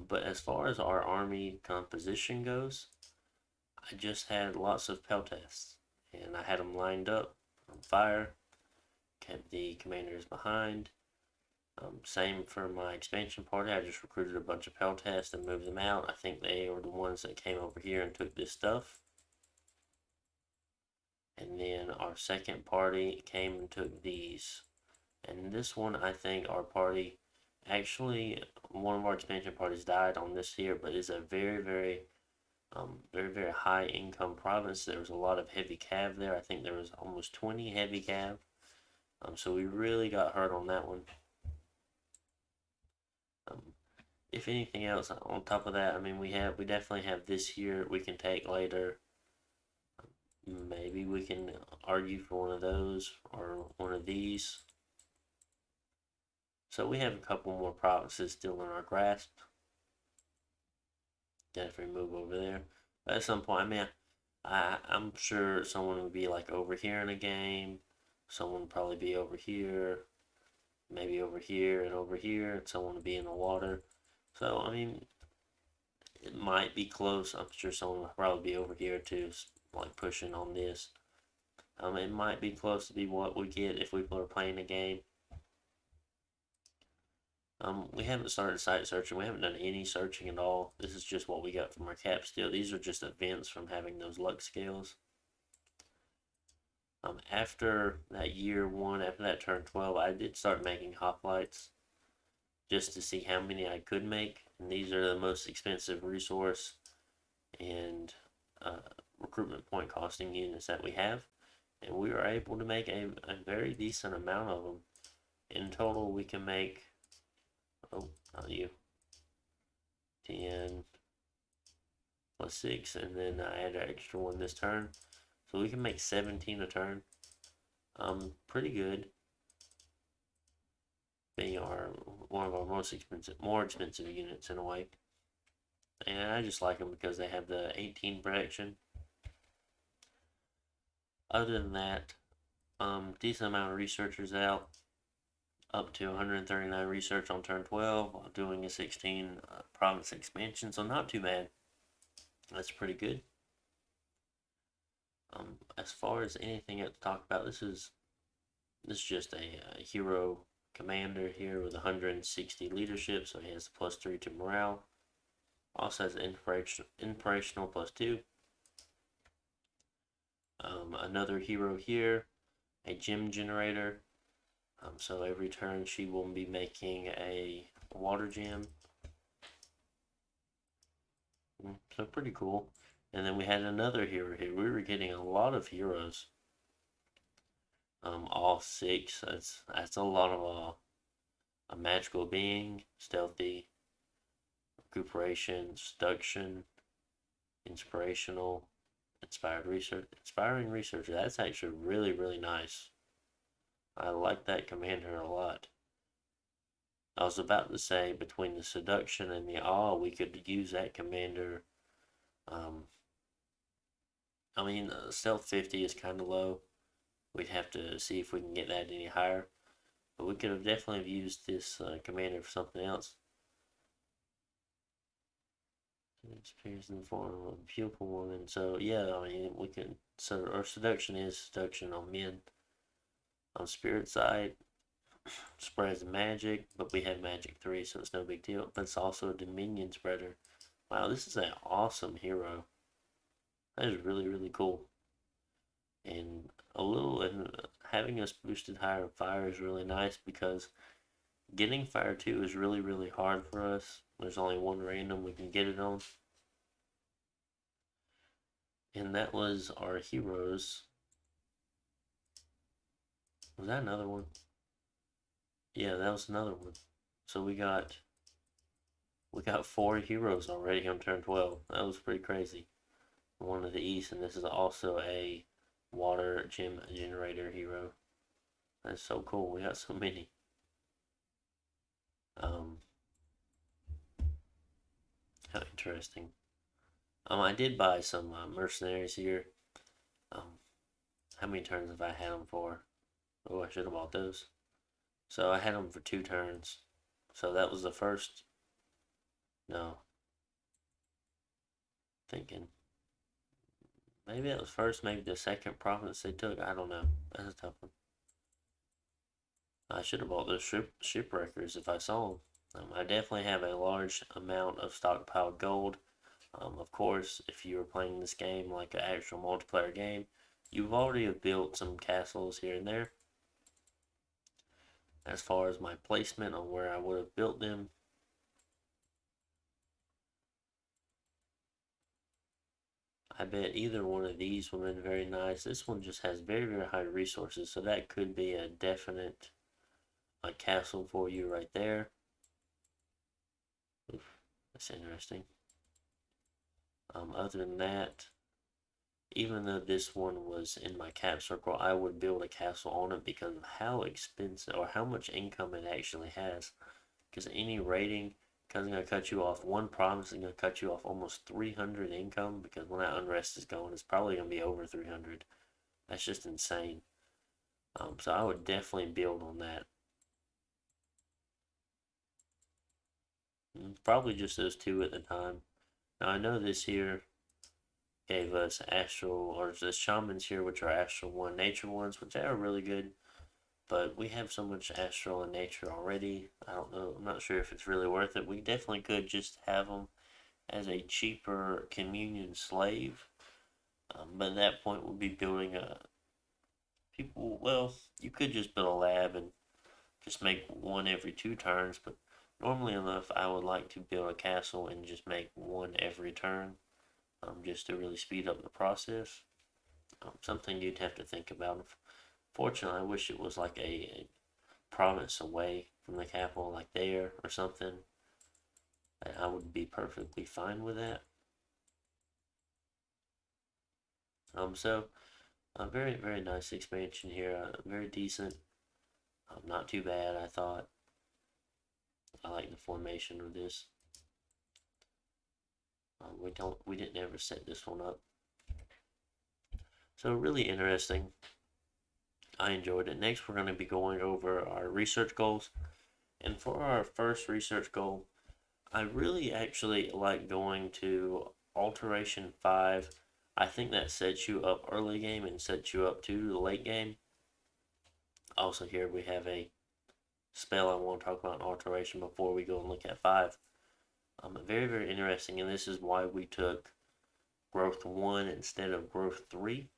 But as far as our army composition goes, I just had lots of peltasts, and I had them lined up on fire, kept the commanders behind. Same for my expansion party. I just recruited a bunch of peltasts and moved them out. I think they were the ones that came over here and took this stuff. And then our second party came and took these. And this one, I think our party, actually, one of our expansion parties died on this here, but it's a very, very, very high income province. There was a lot of heavy cav there. I think there was almost 20 heavy cav. So we really got hurt on that one. If anything else on top of that, I mean, we definitely have this here we can take later. Maybe we can argue for one of those or one of these. So we have a couple more provinces still in our grasp. Definitely move over there. But at some point, I mean, I'm sure someone would be like over here in a game. Someone would probably be over here. Maybe over here and over here. And someone would be in the water. So, I mean, it might be close. I'm sure someone will probably be over here too, like pushing on this. It might be close to be what we get if we were playing a game. We haven't started site searching. We haven't done any searching at all. This is just what we got from our cap steel. These are just events from having those luck scales. After that year 1, after that turn 12, I did start making hoplites just to see how many I could make. And these are the most expensive resource and recruitment point costing units that we have. And we were able to make a very decent amount of them. In total, we can make, oh, not you, 10, plus 6, and then I add an extra one this turn. So we can make 17 a turn. Pretty good. Being our one of our more expensive units in a way. And I just like them because they have the 18 protection. Other than that, decent amount of researchers out, up to 139 research on turn 12 while doing a 16 province expansion, so not too bad. That's pretty good. As far as anything else to talk about, this is just a hero commander here with 160 leadership, so he has plus 3 to morale. Also has inspirational plus 2. Another hero here, a gem generator. So every turn she will be making a water gem. So pretty cool. And then we had another hero here. We were getting a lot of heroes. All 6. That's a lot of a magical being, stealthy, recuperation, seduction, inspirational, inspiring researcher. That's actually really, really nice. I like that commander a lot. I was about to say between the seduction and the awe, we could use that commander. Um, stealth 50 is kind of low. We'd have to see if we can get that any higher. But we could have definitely used this commander for something else. It appears in the form of a beautiful woman. So yeah, we can. So our seduction is seduction on men. On spirit side, spreads magic, but we have magic 3, so it's no big deal. But it's also a dominion spreader. Wow, this is an awesome hero. That is really, really cool. And having us boosted higher fire is really nice because getting fire 2 is really, really hard for us. There's only one random we can get it on. And that was our heroes. Was that another one? Yeah, that was another one. So we got 4 heroes already on turn 12. That was pretty crazy. One of the East, and this is also a water gem generator hero. That's so cool. We got so many. Um, how interesting. I did buy some mercenaries here. Um, how many turns have I had them for? Oh, I should have bought those. So I had them for 2 turns. So that was the first. No, thinking maybe that was first. Maybe the second province they took. I don't know. That's a tough one. I should have bought those shipwreckers if I saw them. I definitely have a large amount of stockpiled gold. Of course, if you were playing this game like an actual multiplayer game, you've already built some castles here and there. As far as my placement on where I would have built them, I bet either one of these would have been very nice. This one just has very, very high resources, so that could be a definite castle for you right there. Oof, that's interesting. Other than that, even though this one was in my cap circle, I would build a castle on it because of how expensive or how much income it actually has. Because any rating, because it's going to cut you off one province, is going to cut you off almost 300 income. Because when that unrest is going, it's probably going to be over 300. That's just insane. So I would definitely build on that. Probably just those 2 at the time. Now I know this here gave us astral, or the shamans here, which are astral 1 nature ones, which are really good. But we have so much astral and nature already. I don't know. I'm not sure if it's really worth it. We definitely could just have them as a cheaper communion slave. But at that point, we'll be building a people. Well, you could just build a lab and just make one every 2 turns. But normally enough, I would like to build a castle and just make one every turn, just to really speed up the process. Something you'd have to think about. Fortunately, I wish it was like a province away from the capital, like there or something. I would be perfectly fine with that. So a very very nice expansion here. Very decent. Not too bad, I thought. I like the formation of this. We didn't ever set this one up. So really interesting. I enjoyed it. Next, we're going to be going over our research goals. And for our first research goal, I really actually like going to Alteration 5. I think that sets you up early game and sets you up to the late game. Also, here we have a spell I want to talk about in Alteration before we go and look at 5. Very, very interesting, and this is why we took Growth 1 instead of Growth 3.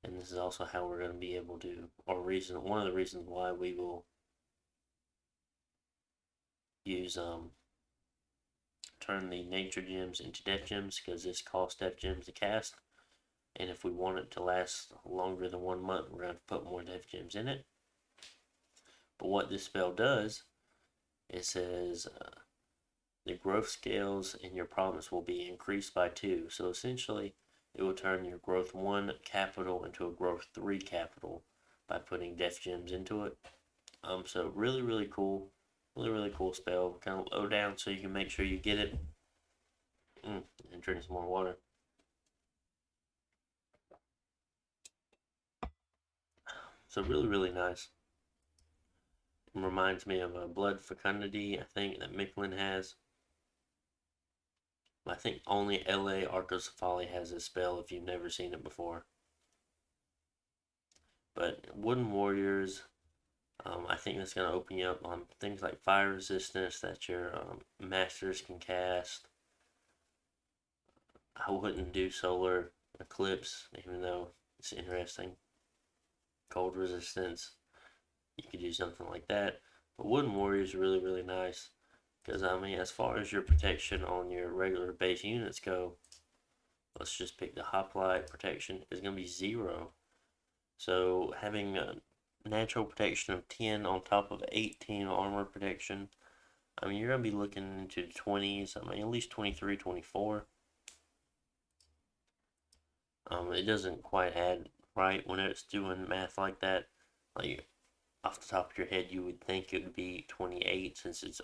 And this is also how we're going to be able to, or one of the reasons why we will use turn the nature gems into death gems, because this costs death gems to cast. And if we want it to last longer than 1 month, we're going to put more death gems in it. But what this spell does, it says the growth scales in your province will be increased by 2. So essentially, it will turn your growth 1 capital into a growth 3 capital by putting death gems into it. So really, really cool. Really, really cool spell. Kind of low down so you can make sure you get it. And drink some more water. So really, really nice. It reminds me of a Blood Fecundity, I think, that Micklin has. I think only LA Arcoscephale has this spell if you've never seen it before. But Wooden Warriors, I think that's going to open you up on things like fire resistance that your masters can cast. I wouldn't do Solar Eclipse, even though it's interesting. Cold resistance, you could do something like that. But Wooden Warriors is really, really nice. Because, I mean, as far as your protection on your regular base units go, let's just pick the Hoplite protection, is going to be 0. So having a natural protection of 10 on top of 18 armor protection, I mean, you're going to be looking into the 20s, I mean, at least 23, 24. It doesn't quite add right when it's doing math like that. Like, off the top of your head, you would think it would be 28 since it's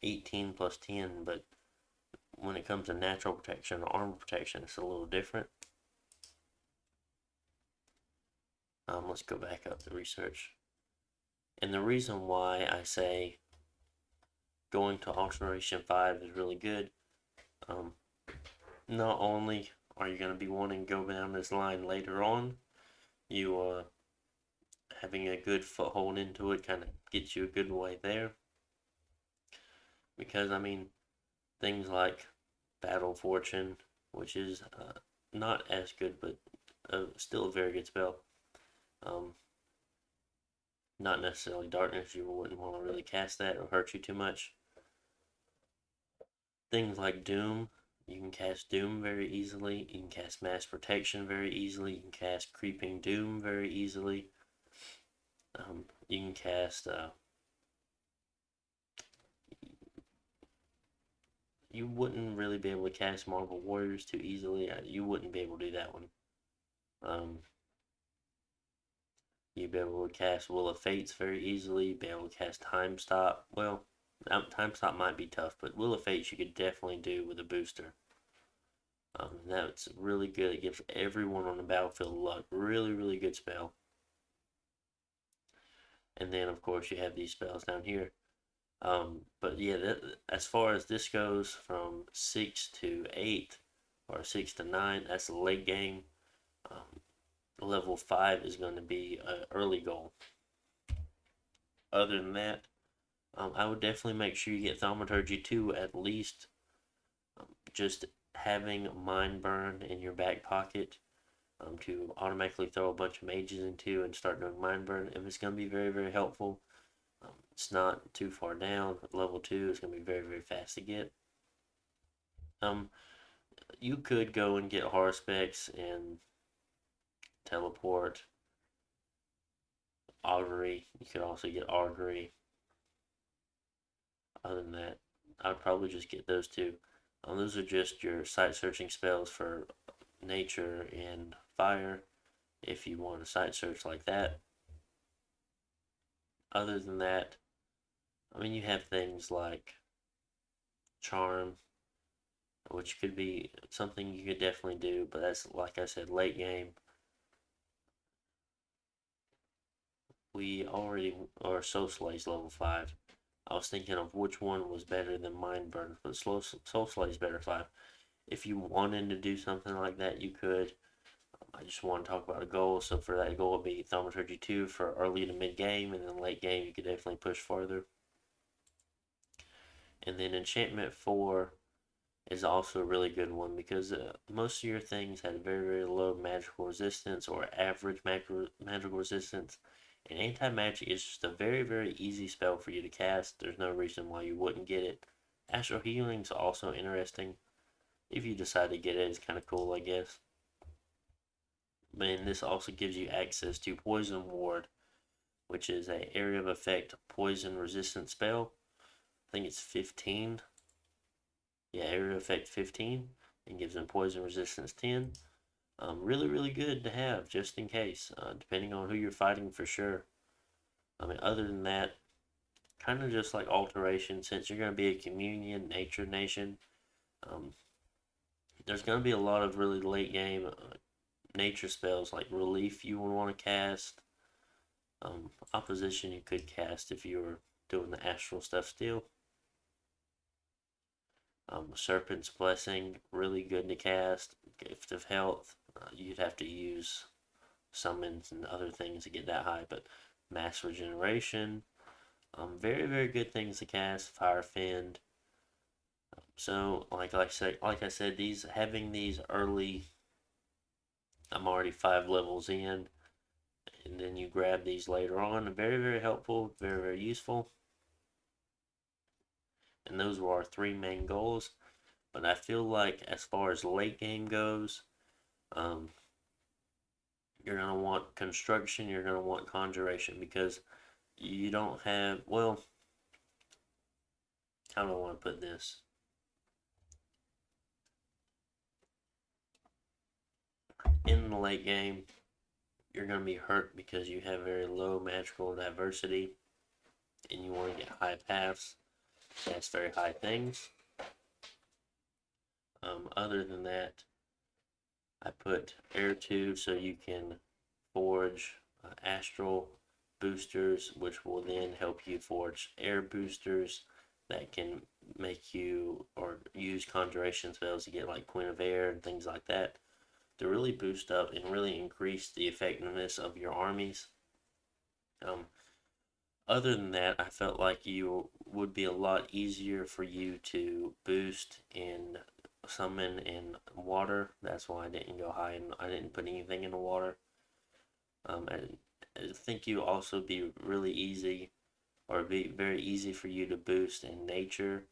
18 plus 10, but when it comes to natural protection or armor protection, it's a little different. Let's go back up to research. And the reason why I say going to Alteration 5 is really good, not only are you going to be wanting to go down this line later on, you having a good foothold into it kind of gets you a good way there. Because, I mean, things like Battle Fortune, which is not as good, but still a very good spell. Not necessarily Darkness, you wouldn't want to really cast that or hurt you too much. Things like Doom, you can cast Doom very easily. You can cast Mass Protection very easily. You can cast Creeping Doom very easily. You can cast you wouldn't really be able to cast Marble Warriors too easily. You wouldn't be able to do that one. You'd be able to cast Will of Fates very easily. You'd be able to cast Time Stop. Well, Time Stop might be tough, but Will of Fates you could definitely do with a booster. That's really good. It gives everyone on the battlefield luck. Really, really good spell. And then, of course, you have these spells down here. But yeah, as far as this goes, from 6 to 8 or 6 to 9, that's a late game. Level 5 is going to be an early goal. Other than that, I would definitely make sure you get Thaumaturgy 2 at least. Just having Mind Burn in your back pocket to automatically throw a bunch of mages into and start doing Mind Burn, if it's going to be very, very helpful. It's not too far down. Level 2 is going to be very, very fast to get. You could go and get Haruspex and Teleport, Augury. You could also get Augury. Other than that, I'd probably just get those two. Those are just your site searching spells for nature and fire if you want a site search like that. Other than that, I mean, you have things like charm, which could be something you could definitely do, but that's, like I said, late game. We already are Soul Slay's level 5. I was thinking of which one was better than Mind Burn, but Soul Slay's better 5. If you wanted to do something like that, you could. I just want to talk about a goal. So for that goal would be Thaumaturgy 2 for early to mid game, and then late game you could definitely push farther. And then Enchantment 4 is also a really good one because most of your things had very, very low magical resistance or average magical resistance. And anti-magic is just a very, very easy spell for you to cast. There's no reason why you wouldn't get it. Astral Healing is also interesting. If you decide to get it, it's kind of cool, I guess. And this also gives you access to Poison Ward, which is a area of effect poison resistant spell. I think it's 15. Yeah, area effect 15, and gives them poison resistance 10. Really, really good to have just in case, depending on who you're fighting for sure. I mean, other than that, kind of just like alteration, since you're going to be a communion nature nation. Um, there's going to be a lot of really late game nature spells like relief you would want to cast. Opposition you could cast if you were doing the astral stuff still. Serpent's Blessing, really good to cast. Gift of Health, you'd have to use summons and other things to get that high, but Mass Regeneration, very, very good things to cast. Fire Fend. So, like I said, these having these early, I'm already 5 levels in, and then you grab these later on. Very, very helpful, very, very useful. And those were our 3 main goals. But I feel like as far as late game goes, um, you're going to want construction, you're going to want conjuration because you don't have, well, how do I want to put this? In the late game, you're going to be hurt because you have very low magical diversity and you want to get high paths. That's very high things. Other than that, I put Air 2 so you can forge astral boosters, which will then help you forge air boosters that can make you or use conjuration spells to get like Queen of Air and things like that to really boost up and really increase the effectiveness of your armies. Um, Other than that, I felt like you would be a lot easier for you to boost and summon in water. That's why I didn't go high and I didn't put anything in the water. I think you also be really easy or be very easy for you to boost in nature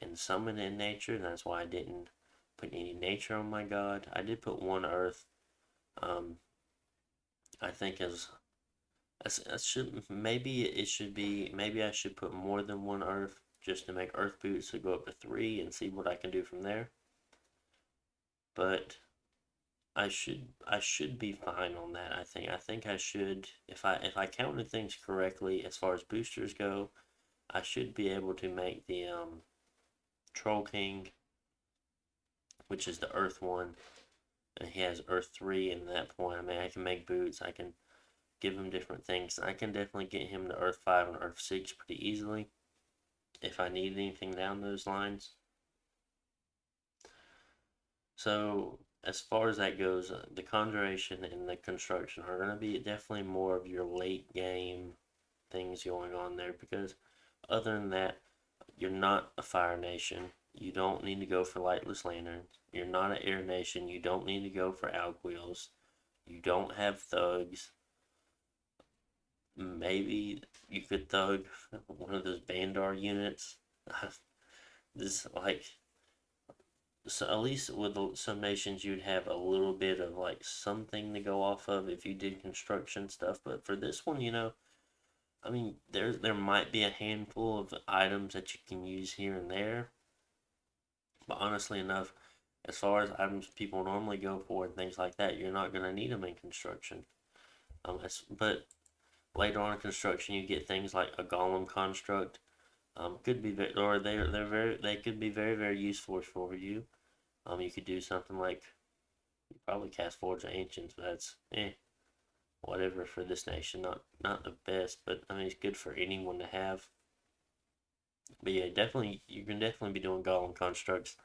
and summon in nature. That's why I didn't put any nature on my god. I did put 1 earth. Um, I think I should maybe I should put more than 1 earth just to make earth boots to go up to 3 and see what I can do from there. But I should be fine on that. I think I should if I counted things correctly as far as boosters go, I should be able to make the Troll King, which is the Earth one, and he has Earth 3. And at that point, I mean, I can make boots. I can give him different things. I can definitely get him to Earth 5 and Earth 6 pretty easily if I need anything down those lines. So as far as that goes, the conjuration and the construction are going to be definitely more of your late game things going on there because other than that, you're not a fire nation. You don't need to go for lightless lanterns. You're not an air nation. You don't need to go for alquills. You don't have thugs. Maybe you could thug one of those Bandar units. This like so at least with some nations you'd have a little bit of like something to go off of if you did construction stuff. But for this one, I mean, there might be a handful of items that you can use here and there, but honestly enough, As far as items people normally go for and things like that, you're not going to need them in construction. But later on in construction, you get things like a golem construct. Could be or they could be very useful for you. You could do something like you probably cast Forge of Ancients, but that's whatever for this nation. Not the best, but I mean it's good for anyone to have. But yeah, definitely you can definitely be doing golem constructs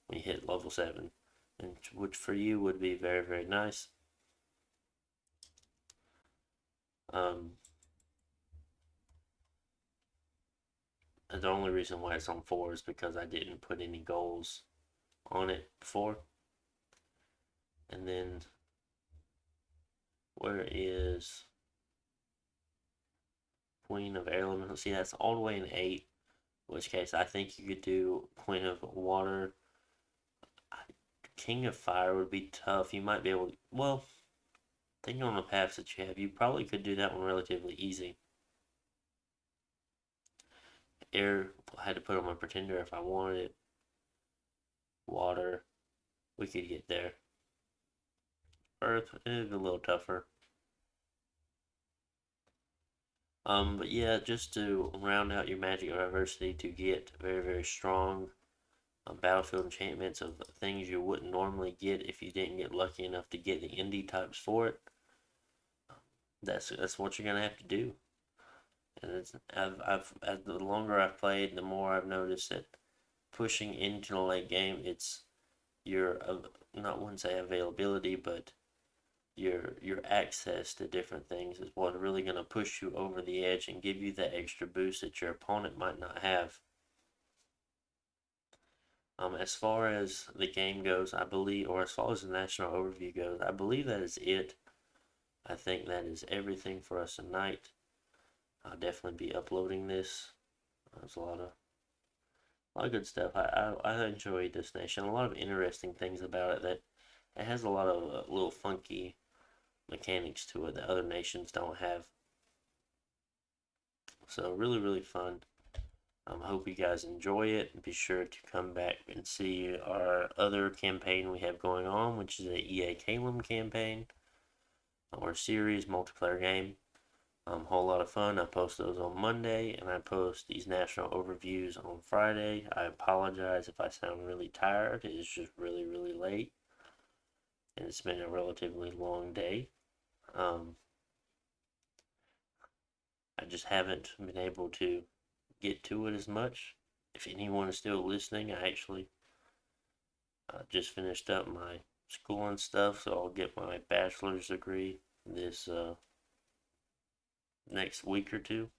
when you hit level 7, and which for you would be very nice. Um, and the only reason why it's on 4 is because I didn't put any goals on it before. And then where is Queen of Air Elemental? See, that's all the way in 8. In which case, I think you could do Queen of Water. King of Fire would be tough. You might be able to, well, thinking on the paths that you have, you probably could do that one relatively easy. Air, I had to put on my Pretender if I wanted it. Water, we could get there. Earth is a little tougher. But yeah, just to round out your Magic Diversity to get very strong battlefield enchantments of things you wouldn't normally get if you didn't get lucky enough to get the indie types for it. That's what you're gonna have to do. And as the longer I've played, the more I've noticed that pushing into the late game, it's your not wouldn't say availability, but your access to different things is what really going to push you over the edge and give you that extra boost that your opponent might not have. As far as the game goes, I believe, or as far as the national overview goes, I believe that is it. I think that is everything for us tonight. I'll definitely be uploading this. There's a lot of good stuff. I enjoyed this nation. A lot of interesting things about it that it has a lot of little funky mechanics to it that other nations don't have. So really fun. Hope you guys enjoy it. Be sure to come back and see our other campaign we have going on, which is the EA Calum campaign, our series multiplayer game. Whole lot of fun. I post those on Monday, and I post these national overviews on Friday. I apologize if I sound really tired. It's just really late, and it's been a relatively long day. I just haven't been able to get to it as much. If anyone is still listening, I actually just finished up my school and stuff, so I'll get my bachelor's degree this next week or two.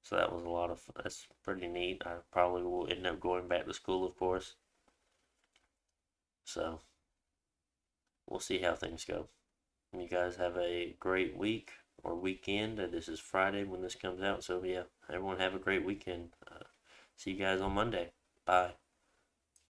So that was a lot of fun. That's pretty neat. I probably will end up going back to school, of course. So we'll see how things go. You guys have a great week or weekend. This is Friday when this comes out, so yeah, everyone have a great weekend. See you guys on Monday. Bye.